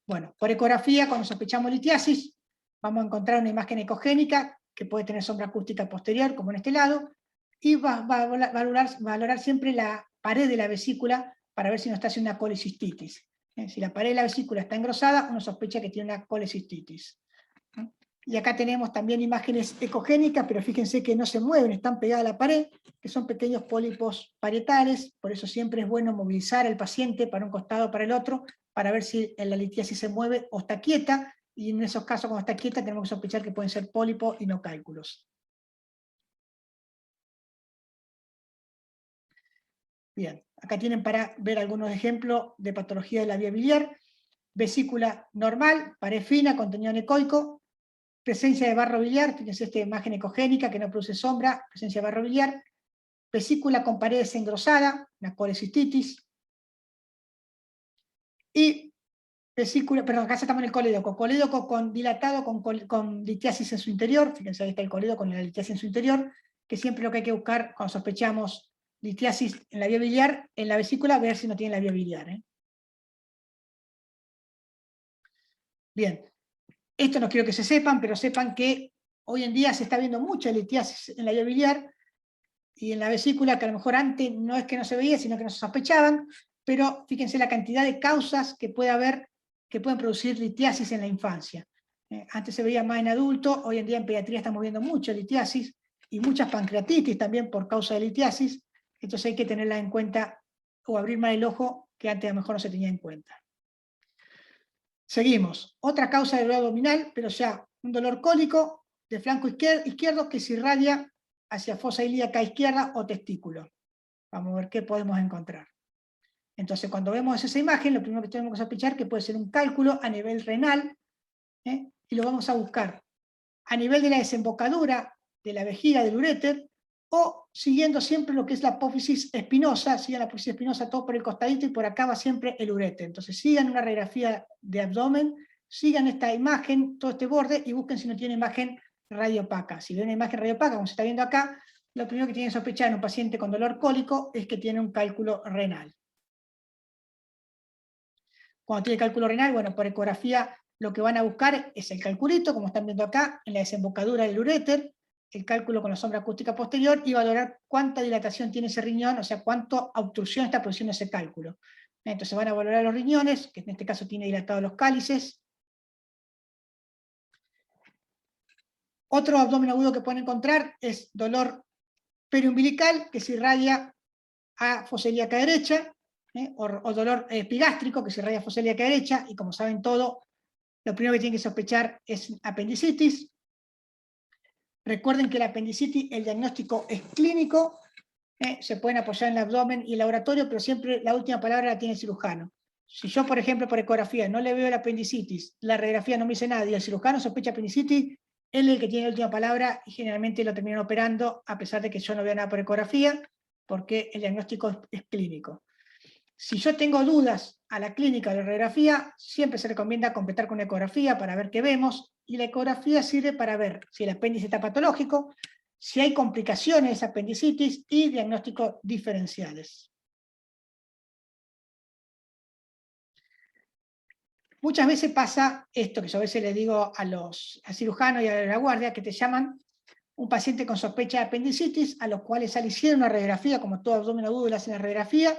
Bueno, por ecografía, cuando sospechamos litiasis, vamos a encontrar una imagen ecogénica que puede tener sombra acústica posterior, como en este lado, y va a valorar siempre la pared de la vesícula para ver si no está haciendo una colicistitis. Si la pared de la vesícula está engrosada, uno sospecha que tiene una colecistitis. Y acá tenemos también imágenes ecogénicas, pero fíjense que no se mueven, están pegadas a la pared, que son pequeños pólipos parietales, por eso siempre es bueno movilizar al paciente para un costado o para el otro, para ver si la litiasis se mueve o está quieta, y en esos casos cuando está quieta tenemos que sospechar que pueden ser pólipos y no cálculos. Bien, acá tienen para ver algunos ejemplos de patología de la vía biliar. Vesícula normal, pared fina, contenido anecoico, presencia de barro biliar, fíjense esta imagen ecogénica que no produce sombra, presencia de barro biliar, vesícula con pared desengrosada, una colecistitis, y vesícula, perdón, acá estamos en el colédoco con dilatado, con litiasis en su interior, fíjense ahí está el colédoco con la litiasis en su interior, que siempre lo que hay que buscar cuando sospechamos litiasis en la vía biliar, en la vesícula, ver si no tiene la vía biliar. Bien, esto no quiero que se sepan, pero sepan que hoy en día se está viendo mucha litiasis en la vía biliar y en la vesícula, que a lo mejor antes no es que no se veía, sino que no se sospechaban, pero fíjense la cantidad de causas que puede haber que pueden producir litiasis en la infancia. Antes se veía más en adultos, hoy en día en pediatría estamos viendo mucha litiasis y muchas pancreatitis también por causa de litiasis, entonces hay que tenerla en cuenta o abrir más el ojo que antes a lo mejor no se tenía en cuenta. Seguimos. Otra causa de dolor abdominal, pero ya un dolor cólico de flanco izquierdo que se irradia hacia fosa ilíaca izquierda o testículo. Vamos a ver qué podemos encontrar. Entonces, cuando vemos esa imagen, lo primero que tenemos que sospechar que puede ser un cálculo a nivel renal, y lo vamos a buscar a nivel de la desembocadura de la vejiga del uréter, o siguiendo siempre lo que es la apófisis espinosa, sigan la apófisis espinosa todo por el costadito y por acá va siempre el uréter. Entonces sigan una radiografía de abdomen, sigan esta imagen, todo este borde, y busquen si no tiene imagen radiopaca. Si ven una imagen radiopaca, como se está viendo acá, lo primero que tienen que sospechar en un paciente con dolor cólico es que tiene un cálculo renal. Cuando tiene cálculo renal, bueno, por ecografía lo que van a buscar es el calculito, como están viendo acá, en la desembocadura del uréter, el cálculo con la sombra acústica posterior, y valorar cuánta dilatación tiene ese riñón, o sea, cuánta obstrucción está produciendo ese cálculo. Entonces van a valorar los riñones, que en este caso tiene dilatados los cálices. Otro abdomen agudo que pueden encontrar es dolor periumbilical, que se irradia a fosa ilíaca derecha, o dolor epigástrico, que se irradia a fosa ilíaca derecha, y como saben todo, lo primero que tienen que sospechar es apendicitis. Recuerden que la apendicitis, el diagnóstico es clínico, se pueden apoyar en el abdomen y el laboratorio, pero siempre la última palabra la tiene el cirujano. Si yo, por ejemplo, por ecografía no le veo la apendicitis, la radiografía no me dice nada y el cirujano sospecha apendicitis, él es el que tiene la última palabra y generalmente lo terminan operando a pesar de que yo no veo nada por ecografía, porque el diagnóstico es clínico. Si yo tengo dudas a la clínica de la radiografía, siempre se recomienda completar con una ecografía para ver qué vemos, y la ecografía sirve para ver si el apéndice está patológico, si hay complicaciones de esa apendicitis y diagnósticos diferenciales. Muchas veces pasa esto, que yo a veces les digo al cirujano y a la guardia, que te llaman un paciente con sospecha de apendicitis, a los cuales se le hicieron una radiografía, como todo abdomen agudo le hacen la radiografía,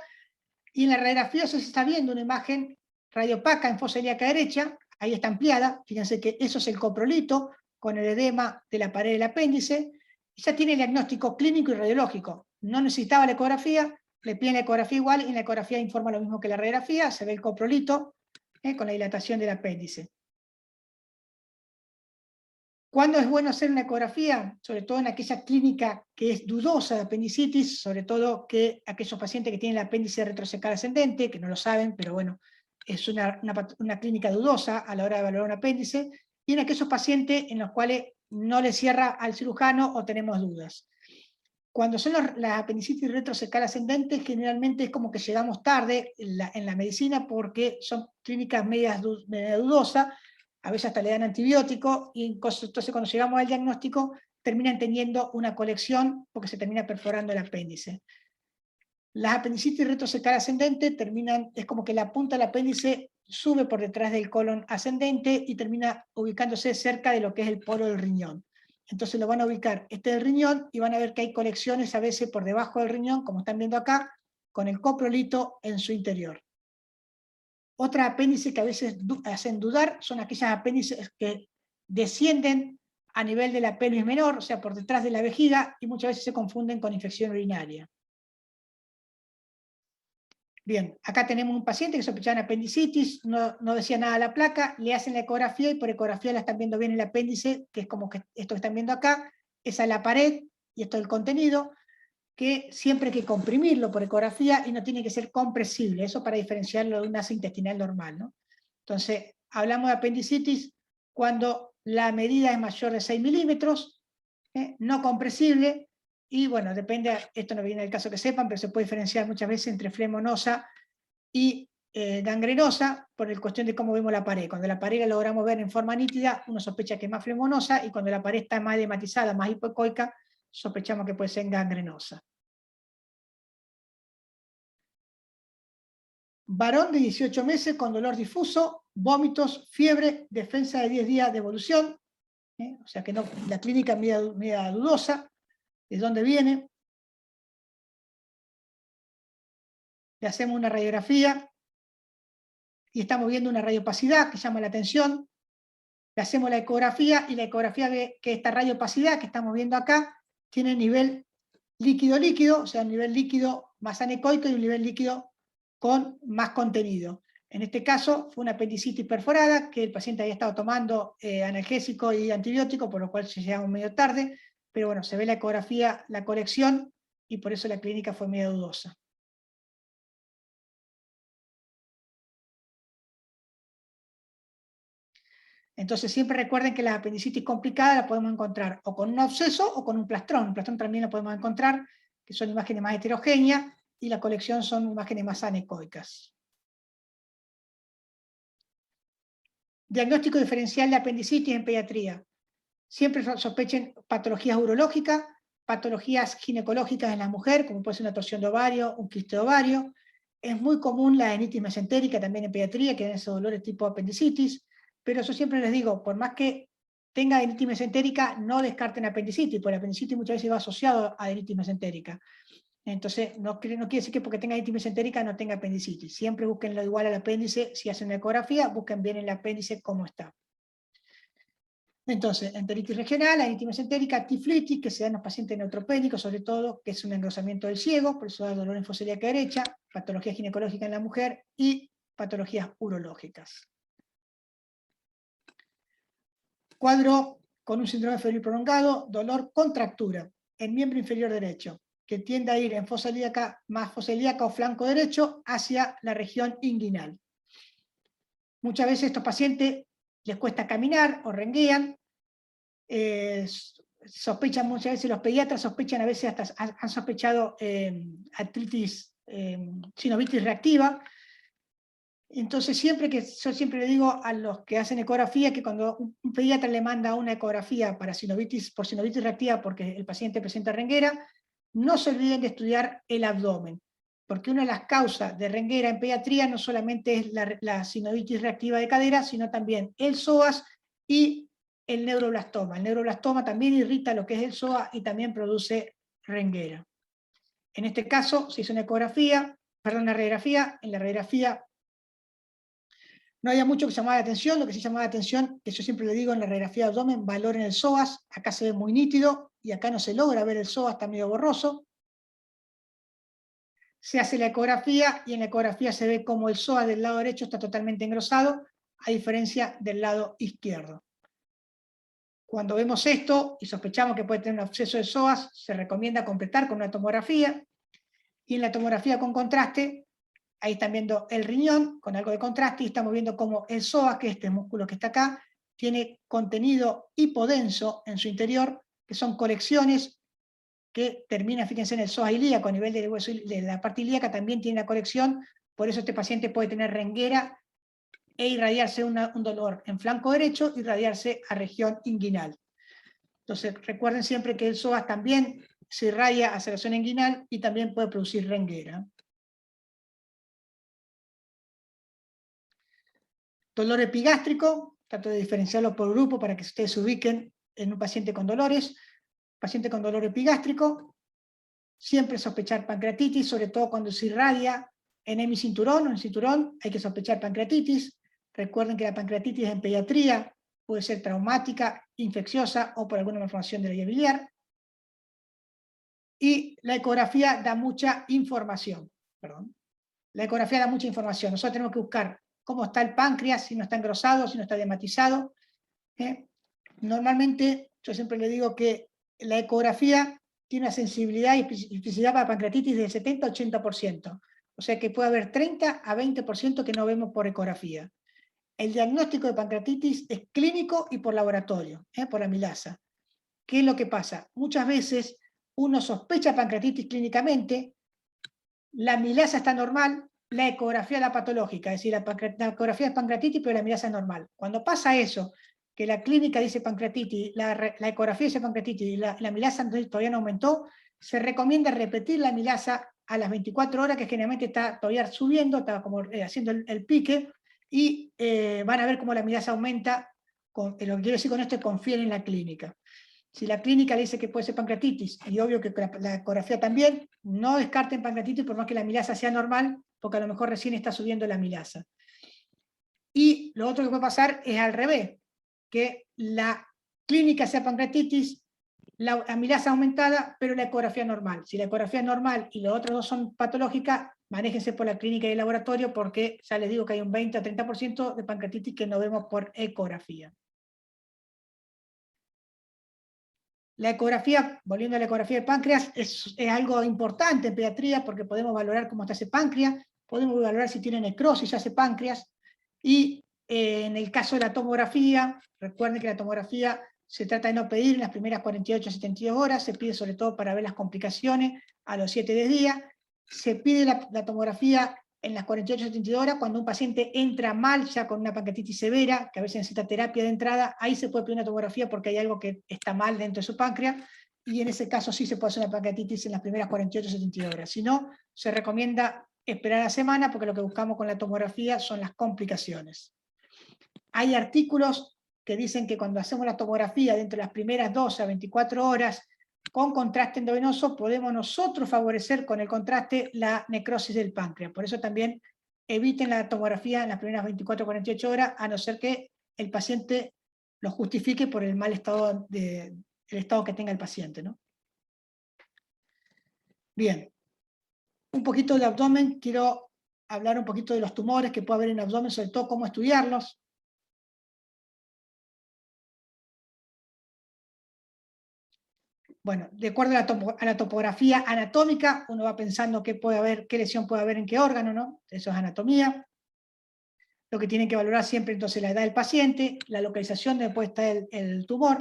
y en la radiografía se está viendo una imagen radiopaca en fosa ilíaca derecha, ahí está ampliada, fíjense que eso es el coprolito, con el edema de la pared del apéndice, y ya tiene el diagnóstico clínico y radiológico. No necesitaba la ecografía, le piden la ecografía igual, y en la ecografía informa lo mismo que la radiografía, se ve el coprolito, con la dilatación del apéndice. ¿Cuándo es bueno hacer una ecografía? Sobre todo en aquella clínica que es dudosa de apendicitis, sobre todo que aquellos pacientes que tienen el apéndice retrocecal ascendente, que no lo saben, pero bueno, es una clínica dudosa a la hora de valorar un apéndice, y en aquellos pacientes en los cuales no le cierra al cirujano o tenemos dudas. Cuando son las apendicitis retrocecal ascendentes, generalmente es como que llegamos tarde en la medicina porque son clínicas media dudosas, a veces hasta le dan antibiótico, y entonces cuando llegamos al diagnóstico terminan teniendo una colección porque se termina perforando el apéndice. Las apendicitis retrocecal ascendente es como que la punta del apéndice sube por detrás del colon ascendente y termina ubicándose cerca de lo que es el poro del riñón. Entonces lo van a ubicar este del riñón y van a ver que hay colecciones a veces por debajo del riñón, como están viendo acá, con el coprolito en su interior. Otra apéndice que a veces hacen dudar son aquellas apéndices que descienden a nivel de la pelvis menor, o sea, por detrás de la vejiga, y muchas veces se confunden con infección urinaria. Bien, acá tenemos un paciente que sospechaba en apendicitis, no decía nada la placa, le hacen la ecografía y por ecografía la están viendo bien el apéndice, que es como que esto que están viendo acá, esa es la pared y esto es el contenido, que siempre hay que comprimirlo por ecografía y no tiene que ser compresible, eso para diferenciarlo de un asa intestinal normal, ¿no? Entonces, hablamos de apendicitis cuando la medida es mayor de 6 milímetros, no compresible, y bueno, depende, esto no viene del caso que sepan, pero se puede diferenciar muchas veces entre flemonosa y gangrenosa por el cuestión de cómo vemos la pared. Cuando la pared la logramos ver en forma nítida, uno sospecha que es más flemonosa, y cuando la pared está más edematizada, más hipoecoica, sospechamos que puede ser gangrenosa. Varón de 18 meses con dolor difuso, vómitos, fiebre, defensa de 10 días de evolución, o sea que no, la clínica es media dudosa. ¿De dónde viene? Le hacemos una radiografía y estamos viendo una radiopacidad que llama la atención. Le hacemos la ecografía y la ecografía ve que esta radiopacidad que estamos viendo acá tiene nivel líquido-líquido, o sea, un nivel líquido más anecoico y un nivel líquido con más contenido. En este caso fue una apendicitis perforada, que el paciente había estado tomando analgésico y antibiótico, por lo cual llegamos medio tarde, pero bueno, se ve la ecografía, la colección, y por eso la clínica fue medio dudosa. Entonces siempre recuerden que la apendicitis complicada la podemos encontrar o con un absceso o con un plastrón. Un plastrón también lo podemos encontrar, que son imágenes más heterogéneas, y la colección son imágenes más anecoicas. Diagnóstico diferencial de apendicitis en pediatría. Siempre sospechen patologías urológicas, patologías ginecológicas en la mujer, como puede ser una torsión de ovario, un quiste de ovario. Es muy común la enitis mesentérica también en pediatría, que dan esos dolores tipo apendicitis, pero yo siempre les digo, por más que tenga enitis mesentérica, no descarten apendicitis, porque la apendicitis muchas veces va asociado a enitis mesentérica. Entonces, no quiere decir que porque tenga enitis mesentérica no tenga apendicitis. Siempre búsquenlo igual al apéndice. Si hacen una ecografía, busquen bien el apéndice cómo está. Entonces, enteritis regional, enitis mesentérica, tiflitis, que se da en los pacientes neutropénicos, sobre todo, que es un engrosamiento del ciego, por eso da dolor en fosa ilíaca derecha, patología ginecológica en la mujer y patologías urológicas. Cuadro con un síndrome febril prolongado, dolor, contractura en miembro inferior derecho, que tiende a ir en fosa ilíaca, más fosa ilíaca o flanco derecho, hacia la región inguinal. Muchas veces a estos pacientes les cuesta caminar o renguean, sospechan muchas veces, los pediatras sospechan, a veces hasta han sospechado artritis, sinovitis reactiva. Entonces yo siempre le digo a los que hacen ecografía que cuando un pediatra le manda una ecografía para por sinovitis reactiva porque el paciente presenta renguera, no se olviden de estudiar el abdomen, porque una de las causas de renguera en pediatría no solamente es la sinovitis reactiva de cadera, sino también el psoas y el neuroblastoma. El neuroblastoma también irrita lo que es el psoas y también produce renguera. En este caso se hizo una radiografía. En la radiografía no había mucho que llamaba la atención. Lo que sí llamaba la atención, que yo siempre le digo en la radiografía de abdomen, valoren el psoas. Acá se ve muy nítido y acá no se logra ver el psoas, está medio borroso. Se hace la ecografía y en la ecografía se ve como el psoas del lado derecho está totalmente engrosado, a diferencia del lado izquierdo. Cuando vemos esto y sospechamos que puede tener un absceso de psoas, se recomienda completar con una tomografía, y en la tomografía con contraste, ahí están viendo el riñón con algo de contraste, y estamos viendo cómo el psoas, que es este músculo que está acá, tiene contenido hipodenso en su interior, que son colecciones que terminan, fíjense, en el psoas ilíaco, a nivel del hueso, de la parte ilíaca también tiene la colección, por eso este paciente puede tener renguera e irradiarse un dolor en flanco derecho, irradiarse a región inguinal. Entonces recuerden siempre que el psoas también se irradia hacia la zona inguinal y también puede producir renguera. Dolor epigástrico, trato de diferenciarlo por grupo para que ustedes se ubiquen en un paciente con dolores. Paciente con dolor epigástrico, siempre sospechar pancreatitis, sobre todo cuando se irradia en hemicinturón o en cinturón hay que sospechar pancreatitis. Recuerden que la pancreatitis en pediatría puede ser traumática, infecciosa o por alguna malformación de la vía biliar. Y la ecografía da mucha información. Perdón. La ecografía da mucha información. Nosotros tenemos que buscar cómo está el páncreas, si no está engrosado, si no está edematizado. Normalmente, yo siempre le digo que la ecografía tiene una sensibilidad y especificidad para pancreatitis del 70-80%. O sea que puede haber 30 a 20% que no vemos por ecografía. El diagnóstico de pancreatitis es clínico y por laboratorio, por amilasa. ¿Qué es lo que pasa? Muchas veces uno sospecha pancreatitis clínicamente, la amilasa está normal, la ecografía da patológica, es decir, la ecografía es pancreatitis, pero la amilasa es normal. Cuando pasa eso, que la clínica dice pancreatitis, la ecografía dice pancreatitis y la amilasa todavía no aumentó, se recomienda repetir la amilasa a las 24 horas, que generalmente está todavía subiendo, está como haciendo el pique, y van a ver cómo la amilasa aumenta. Lo que quiero decir con esto es confíen en la clínica. Si la clínica le dice que puede ser pancreatitis, y obvio que la ecografía también, no descarten pancreatitis por más que la amilasa sea normal, porque a lo mejor recién está subiendo la amilasa. Y lo otro que puede pasar es al revés, que la clínica sea pancreatitis, la amilasa aumentada, pero la ecografía normal. Si la ecografía es normal y los otros dos son patológicas, manéjense por la clínica y el laboratorio, porque ya les digo que hay un 20 a 30% de pancreatitis que no vemos por ecografía. La ecografía, volviendo a la ecografía de páncreas, es algo importante en pediatría porque podemos valorar cómo está ese páncreas, podemos valorar si tiene necrosis ya ese páncreas, y en el caso de la tomografía, recuerden que la tomografía se trata de no pedir en las primeras 48 a 72 horas, se pide sobre todo para ver las complicaciones a los 7 días, se pide la tomografía en las 48 a 72 horas cuando un paciente entra mal, ya con una pancreatitis severa, que a veces necesita terapia de entrada, ahí se puede pedir una tomografía porque hay algo que está mal dentro de su páncreas, y en ese caso sí se puede hacer una pancreatitis en las primeras 48 a 72 horas. Si no, se recomienda esperar a la semana porque lo que buscamos con la tomografía son las complicaciones. Hay artículos que dicen que cuando hacemos la tomografía dentro de las primeras 12 a 24 horas, con contraste endovenoso podemos nosotros favorecer con el contraste la necrosis del páncreas. Por eso también eviten la tomografía en las primeras 24 o 48 horas, a no ser que el paciente lo justifique por el mal estado, el estado que tenga el paciente, ¿no? Bien, un poquito de abdomen, quiero hablar un poquito de los tumores que puede haber en el abdomen, sobre todo cómo estudiarlos. Bueno, de acuerdo a la topografía anatómica, uno va pensando qué puede haber, qué lesión puede haber en qué órgano, ¿no? Eso es anatomía. Lo que tienen que valorar siempre entonces la edad del paciente, la localización donde puede estar el tumor,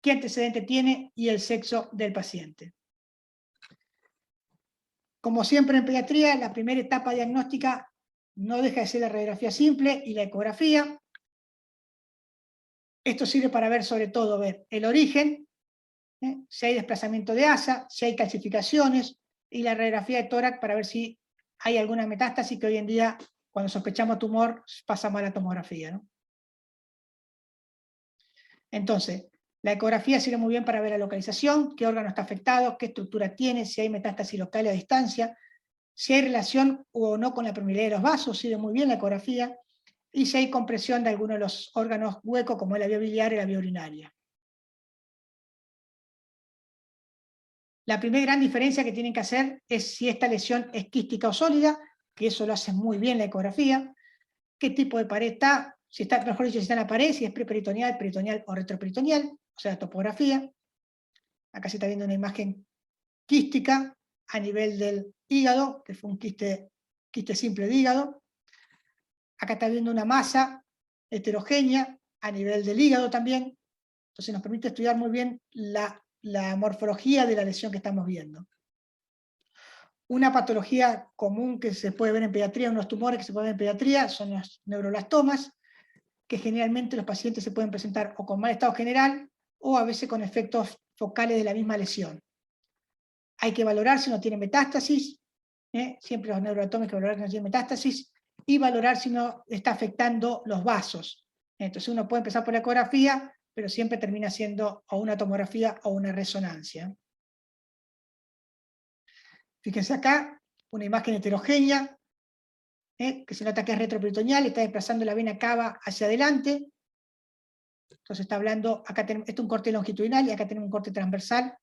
qué antecedente tiene y el sexo del paciente. Como siempre en pediatría, la primera etapa diagnóstica no deja de ser la radiografía simple y la ecografía. Esto sirve para ver sobre todo ver el origen, si hay desplazamiento de asa, si hay calcificaciones, y la radiografía de tórax para ver si hay alguna metástasis, que hoy en día, cuando sospechamos tumor, pasa mal la tomografía, ¿no? Entonces, la ecografía sirve muy bien para ver la localización, qué órgano está afectado, qué estructura tiene, si hay metástasis local a distancia, si hay relación o no con la permeabilidad de los vasos, sirve muy bien la ecografía, y si hay compresión de alguno de los órganos huecos, como es la vía biliar y la vía urinaria. La primera gran diferencia que tienen que hacer es si esta lesión es quística o sólida, que eso lo hace muy bien la ecografía, qué tipo de pared está, si está, mejor dicho, si está en la pared, si es preperitoneal, peritoneal o retroperitoneal, o sea, topografía. Acá se está viendo una imagen quística a nivel del hígado, que fue un quiste simple de hígado. Acá está viendo una masa heterogénea a nivel del hígado también. Entonces nos permite estudiar muy bien la morfología de la lesión que estamos viendo. Una patología común que se puede ver en pediatría, unos tumores que se pueden ver en pediatría, son los neuroblastomas, que generalmente los pacientes se pueden presentar o con mal estado general o a veces con efectos focales de la misma lesión. Hay que valorar si no tiene metástasis, siempre los neuroblastomas hay que valorar que no tiene metástasis, y valorar si no está afectando los vasos. Entonces uno puede empezar por la ecografía, pero siempre termina siendo o una tomografía o una resonancia. Fíjense acá, una imagen heterogénea que se nota que es retroperitoneal, está desplazando la vena cava hacia adelante. Entonces está hablando, acá tenemos, este es un corte longitudinal y acá tenemos un corte transversal.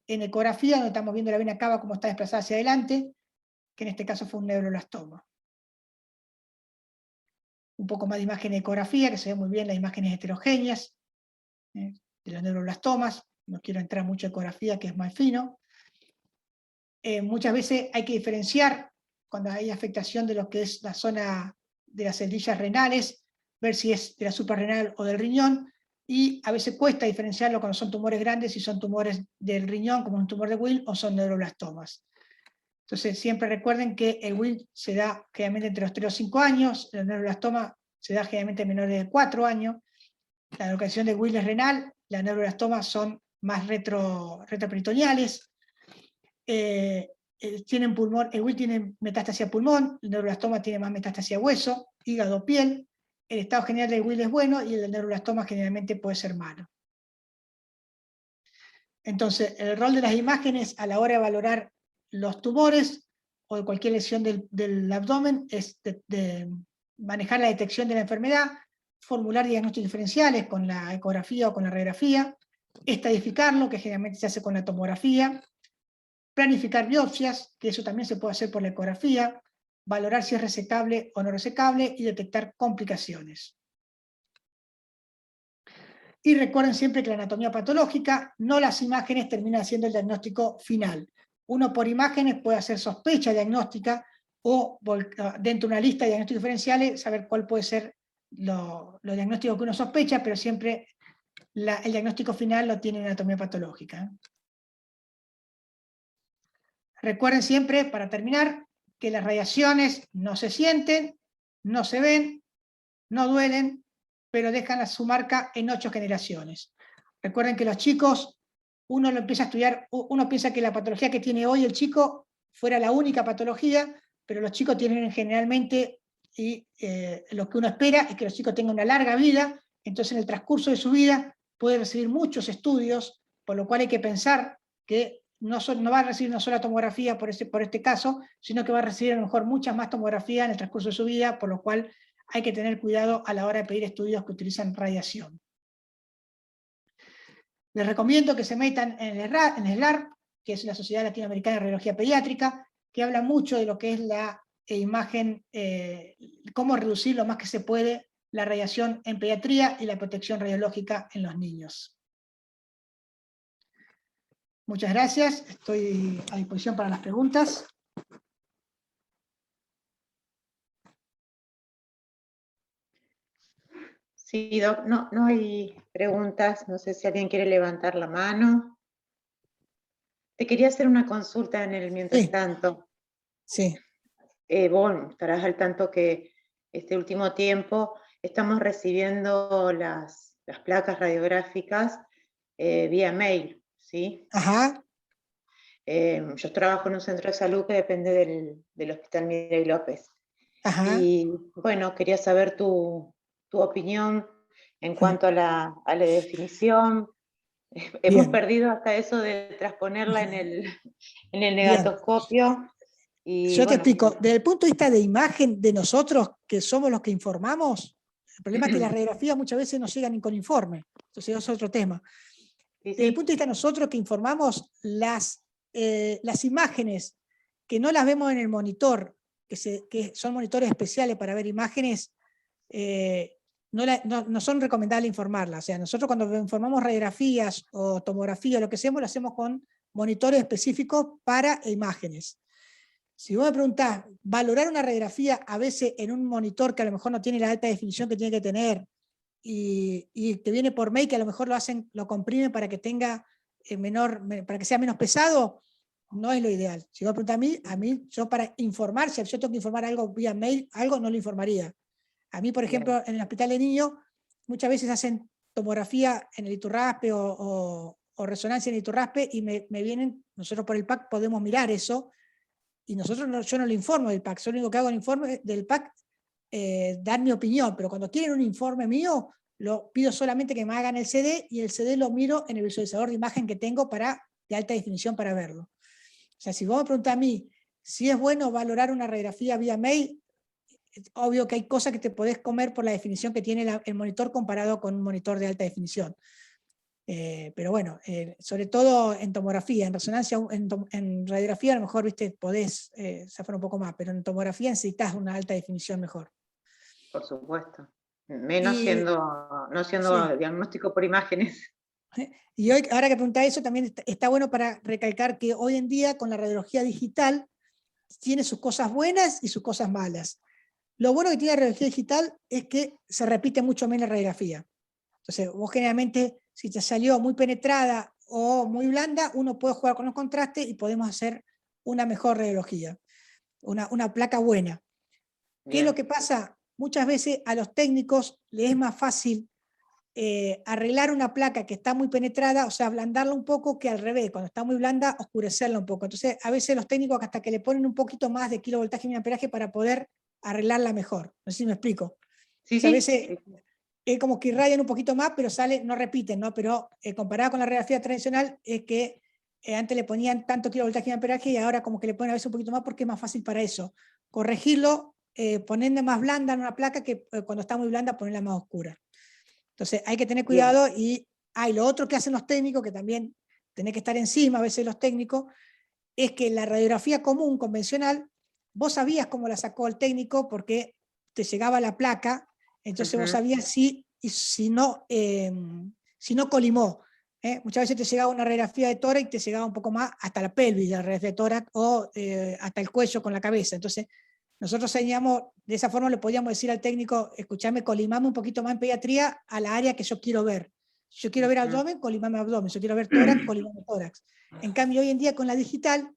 En ecografía, donde estamos viendo la vena cava como está desplazada hacia adelante, que en este caso fue un neuroblastoma. Un poco más de imagen de ecografía, que se ve muy bien las imágenes heterogéneas de los neuroblastomas. No quiero entrar mucho en ecografía, que es más fino. Muchas veces hay que diferenciar cuando hay afectación de lo que es la zona de las celdillas renales, ver si es de la suprarrenal o del riñón, y a veces cuesta diferenciarlo cuando son tumores grandes, si son tumores del riñón, como un tumor de Will, o son neuroblastomas. Entonces siempre recuerden que el Will se da generalmente entre los 3 o 5 años, el neuroblastoma se da generalmente en menores de 4 años, la localización de Will es renal, las neuroblastomas son más retroperitoneales, tienen pulmón, el Will tiene metástasis a pulmón, el neuroblastoma tiene más metástasis a hueso, hígado, piel. El estado general del Will es bueno y el del neuroblastoma generalmente puede ser malo. Entonces, el rol de las imágenes a la hora de valorar los tumores o de cualquier lesión del abdomen es de manejar la detección de la enfermedad, formular diagnósticos diferenciales con la ecografía o con la radiografía, estadificarlo, que generalmente se hace con la tomografía, planificar biopsias, que eso también se puede hacer por la ecografía, valorar si es resecable o no resecable y detectar complicaciones. Y recuerden siempre que la anatomía patológica, no las imágenes, termina siendo el diagnóstico final. Uno por imágenes puede hacer sospecha diagnóstica o dentro de una lista de diagnósticos diferenciales saber cuál puede ser los diagnósticos que uno sospecha, pero siempre el diagnóstico final lo tiene anatomía patológica. Recuerden siempre, para terminar, que las radiaciones no se sienten, no se ven, no duelen, pero dejan su marca en 8 generaciones. Recuerden que los chicos, uno lo empieza a estudiar, uno piensa que la patología que tiene hoy el chico fuera la única patología, pero los chicos tienen generalmente, lo que uno espera es que los chicos tengan una larga vida, entonces en el transcurso de su vida puede recibir muchos estudios, por lo cual hay que pensar que no va a recibir una sola tomografía por este caso, sino que va a recibir a lo mejor muchas más tomografías en el transcurso de su vida, por lo cual hay que tener cuidado a la hora de pedir estudios que utilizan radiación. Les recomiendo que se metan en el SLAR, que es la Sociedad Latinoamericana de Radiología Pediátrica, que habla mucho de lo que es la imagen, cómo reducir lo más que se puede la radiación en pediatría y la protección radiológica en los niños. Muchas gracias, estoy a disposición para las preguntas. Sí, Doc, no hay preguntas, no sé si alguien quiere levantar la mano. Te quería hacer una consulta en el mientras tanto. Sí. Bueno, estarás al tanto que este último tiempo estamos recibiendo las placas radiográficas vía mail, ¿sí? Ajá. Yo trabajo en un centro de salud que depende del Hospital Miguel López. Ajá. Y bueno, quería saber tu opinión en cuanto a la definición. Hemos perdido hasta eso de transponerla en el negatoscopio. Y, yo te explico, desde el punto de vista de imagen de nosotros, que somos los que informamos, el problema es que las radiografías muchas veces no llegan ni con informe, entonces es otro tema. Desde el punto de vista de nosotros que informamos, las imágenes que no las vemos en el monitor, que son monitores especiales para ver imágenes, no son recomendables informarlas. O sea, nosotros cuando informamos radiografías o tomografía, lo que hacemos, lo hacemos con monitores específicos para imágenes. Si vos me preguntás, valorar una radiografía a veces en un monitor que a lo mejor no tiene la alta definición que tiene que tener y te viene por mail que a lo mejor lo comprimen para que tenga para que sea menos pesado, no es lo ideal. Si vos me preguntás a mí, yo para informar, si yo tengo que informar algo vía mail, algo no lo informaría. A mí, por ejemplo, en el hospital de niños, muchas veces hacen tomografía en el Iturraspe o resonancia en el Iturraspe y me vienen, nosotros por el PAC podemos mirar eso, y yo no lo informo del PAC, yo lo único que hago en el informe del PAC dar mi opinión, pero cuando quieren un informe mío, lo pido solamente que me hagan el CD, y el CD lo miro en el visualizador de imagen que tengo de alta definición para verlo. O sea, si vos me preguntás a mí si es bueno valorar una radiografía vía mail, es obvio que hay cosas que te podés comer por la definición que tiene el monitor comparado con un monitor de alta definición. Pero bueno, sobre todo en tomografía, en resonancia, en radiografía a lo mejor, viste, podés zafar un poco más, pero en tomografía necesitas una alta definición mejor. Por supuesto. Menos Y, no siendo sí. diagnóstico por imágenes. Y hoy, ahora que preguntás eso, también está bueno para recalcar que hoy en día con la radiología digital tiene sus cosas buenas y sus cosas malas. Lo bueno que tiene la radiología digital es que se repite mucho menos la radiografía. Entonces, vos generalmente, si te salió muy penetrada o muy blanda, uno puede jugar con los contrastes y podemos hacer una mejor radiología, una placa buena. ¿Qué es lo que pasa? Muchas veces a los técnicos les es más fácil arreglar una placa que está muy penetrada, o sea, ablandarla un poco, que al revés, cuando está muy blanda, oscurecerla un poco. Entonces, a veces los técnicos hasta que le ponen un poquito más de kilovoltaje y miliamperaje para poder arreglarla mejor. No sé si me explico. Sí, O sea, a sí. veces es como que irradian un poquito más, pero sale, no repiten, ¿no? Pero comparado con la radiografía tradicional, es que antes le ponían tanto kilovoltaje y amperaje y ahora como que le ponen a veces un poquito más porque es más fácil para eso. Corregirlo, poniendo más blanda en una placa que cuando está muy blanda ponerla más oscura. Entonces hay que tener cuidado. Y lo otro que hacen los técnicos, que también tenés que estar encima a veces los técnicos, es que la radiografía común, convencional, vos sabías cómo la sacó el técnico porque te llegaba la placa, entonces vos sabías si no colimó. Muchas veces te llegaba una radiografía de tórax y te llegaba un poco más hasta la pelvis de la radiografía de tórax o hasta el cuello con la cabeza. Entonces nosotros enseñamos, de esa forma le podíamos decir al técnico, escuchame, colimame un poquito más en pediatría a la área que yo quiero ver. Si yo quiero ver abdomen, colimame abdomen. Si yo quiero ver tórax, colimame tórax. En cambio, hoy en día con la digital,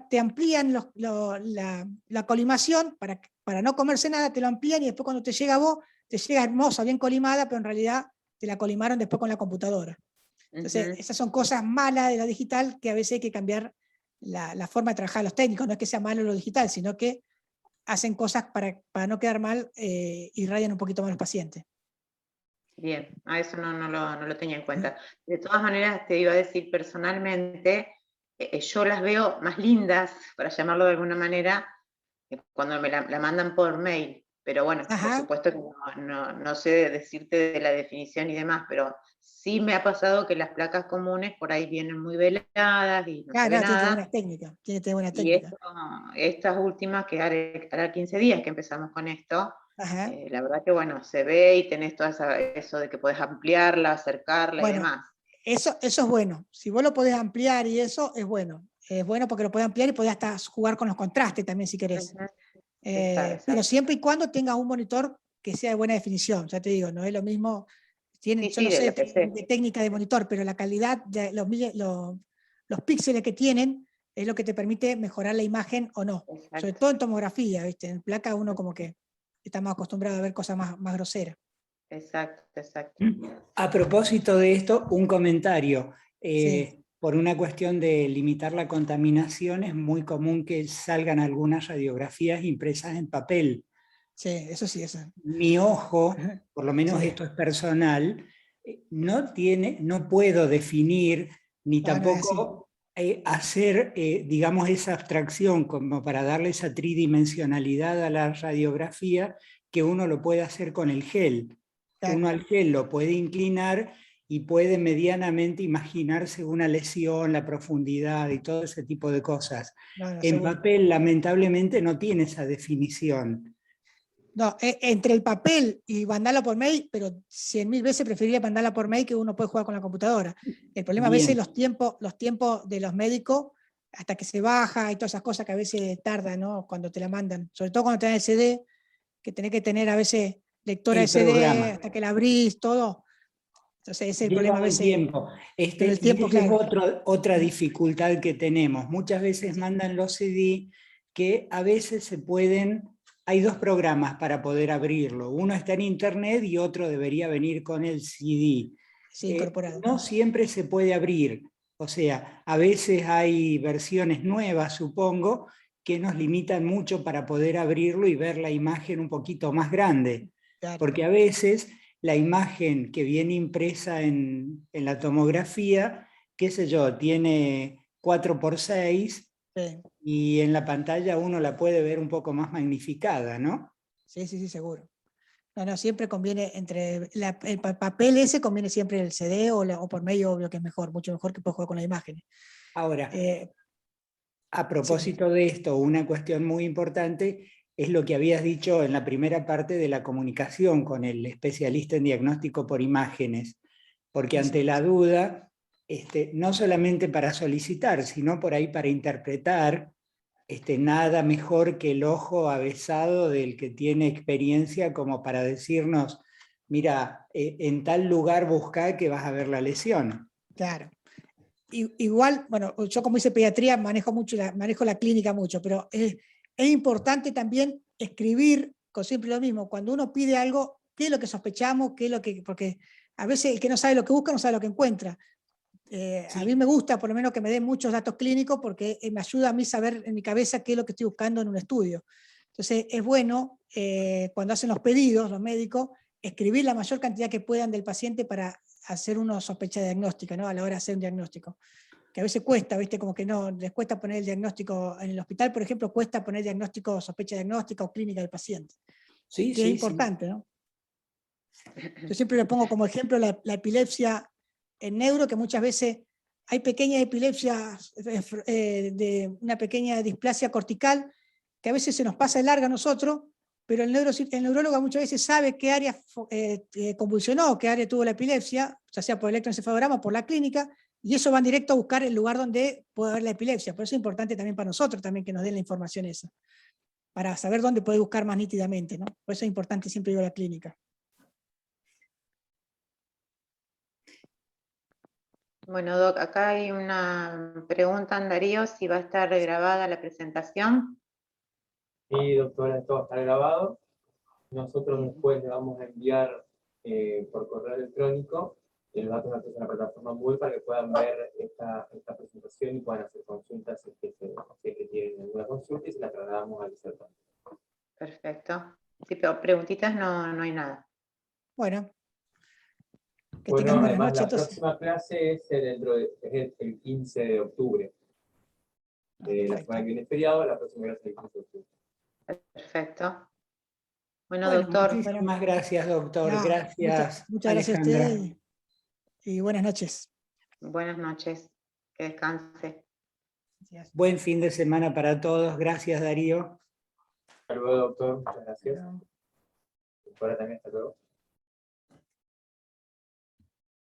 te amplían la colimación para no comerse nada, te lo amplían y después cuando te llega a vos, te llega hermosa, bien colimada, pero en realidad te la colimaron después con la computadora. Entonces, esas son cosas malas de la digital que a veces hay que cambiar la forma de trabajar los técnicos. No es que sea malo lo digital, sino que hacen cosas para no quedar mal y rayan un poquito más los pacientes. Bien, a eso no lo tenía en cuenta. De todas maneras, te iba a decir personalmente, yo las veo más lindas, para llamarlo de alguna manera, cuando me la mandan por mail. Pero bueno, por supuesto que no sé decirte de la definición y demás, pero sí me ha pasado que las placas comunes por ahí vienen muy veladas y no se ve nada. Tiene que tener buena Y técnica. estas últimas, que hará 15 días que empezamos con esto, la verdad que bueno, se ve y tenés todo eso de que podés ampliarla, acercarla y demás. Eso es bueno. Si vos lo podés ampliar y eso es bueno. Es bueno porque lo podés ampliar y podés hasta jugar con los contrastes también si querés. Pero siempre y cuando tengas un monitor que sea de buena definición. Ya te digo, no es lo mismo. Yo no sé de técnica de monitor, pero la calidad de los píxeles que tienen es lo que te permite mejorar la imagen o no. Exacto. Sobre todo en tomografía, ¿viste? En placa uno como que está más acostumbrado a ver cosas más groseras. Exacto, exacto. A propósito de esto, un comentario. Por una cuestión de limitar la contaminación, es muy común que salgan algunas radiografías impresas en papel. Sí, eso sí. Eso. Mi ojo, por lo menos esto es personal, no puedo definir ni tampoco hacer, digamos, esa abstracción como para darle esa tridimensionalidad a la radiografía que uno lo puede hacer con el gel. Uno al gel lo puede inclinar y puede medianamente imaginarse una lesión, la profundidad y todo ese tipo de cosas. En papel, lamentablemente, no tiene esa definición. No, entre el papel y mandarlo por mail, pero 100.000 veces preferiría mandarla por mail, que uno puede jugar con la computadora. El problema a veces los tiempos de los médicos, hasta que se baja y todas esas cosas que a veces tardan, ¿no? Cuando te la mandan. Sobre todo cuando te dan el CD, que tenés que tener a veces lectora de CD, hasta que la abrís, todo. Entonces ese es el problema a veces. Tiempo. El tiempo, claro. Es otra dificultad que tenemos. Muchas veces mandan los CD que a veces se pueden... Hay dos programas para poder abrirlo. Uno está en internet y otro debería venir con el CD. Sí, incorporado. No siempre se puede abrir. O sea, a veces hay versiones nuevas, supongo, que nos limitan mucho para poder abrirlo y ver la imagen un poquito más grande. Claro. Porque a veces la imagen que viene impresa en la tomografía, qué sé yo, tiene 4×6, y en la pantalla uno la puede ver un poco más magnificada, ¿no? Sí, sí, sí, seguro. No, no, siempre conviene entre el papel ese conviene siempre el CD o por medio, obvio que es mejor, mucho mejor que puedes jugar con las imágenes. Ahora, Sí. a propósito de esto, una cuestión muy importante es lo que habías dicho en la primera parte de la comunicación con el especialista en diagnóstico por imágenes, porque ante la duda, no solamente para solicitar, sino por ahí para interpretar, nada mejor que el ojo avesado del que tiene experiencia como para decirnos, mira, en tal lugar busca que vas a ver la lesión. Claro. Igual, bueno, yo como hice pediatría manejo la clínica mucho, pero es importante también escribir, con siempre lo mismo, cuando uno pide algo, qué es lo que sospechamos, porque a veces el que no sabe lo que busca no sabe lo que encuentra. Sí. A mí me gusta por lo menos que me den muchos datos clínicos porque me ayuda a mí saber en mi cabeza qué es lo que estoy buscando en un estudio. Entonces es bueno, cuando hacen los pedidos, los médicos, escribir la mayor cantidad que puedan del paciente para hacer una sospecha diagnóstica, ¿no? A la hora de hacer un diagnóstico. Que a veces cuesta, ¿viste? Como que no, les cuesta poner el diagnóstico, en el hospital, por ejemplo, cuesta poner diagnóstico, sospecha diagnóstica o clínica del paciente. Sí, Que es importante, ¿no? Yo siempre le pongo como ejemplo la epilepsia en neuro, que muchas veces hay pequeñas epilepsias de una pequeña displasia cortical, que a veces se nos pasa de larga a nosotros, pero el neurólogo muchas veces sabe qué área convulsionó, qué área tuvo la epilepsia, ya sea por electroencefalograma o por la clínica, y eso van directo a buscar el lugar donde puede haber la epilepsia. Por eso es importante también para nosotros también que nos den la información esa, para saber dónde puede buscar más nítidamente, ¿no? Por eso es importante siempre ir a la clínica. Bueno, Doc, acá hay una pregunta, Darío, si va a estar grabada la presentación. Sí, doctora, esto va a estar grabado. Nosotros después le vamos a enviar por correo electrónico los datos de acceso a la plataforma Moodle para que puedan ver esta presentación y puedan hacer consultas si es que tienen alguna consulta y se la trasladamos al disertante. Perfecto. Sí, pero preguntitas no hay nada. Bueno. Que Bueno, tengan buenas además noches, la entonces. próxima clase es el 15 de octubre. La semana que viene es feriado, la próxima clase es el 15 de octubre. Perfecto. Bueno, Bueno, doctor. muchísimas gracias, doctor. No, Gracias, muchas gracias a Alejandra. ustedes y buenas noches. Buenas noches. Que descanse. Gracias. Buen fin de semana para todos. Gracias, Darío. Hasta luego, doctor. Muchas gracias. Doctora también, hasta luego.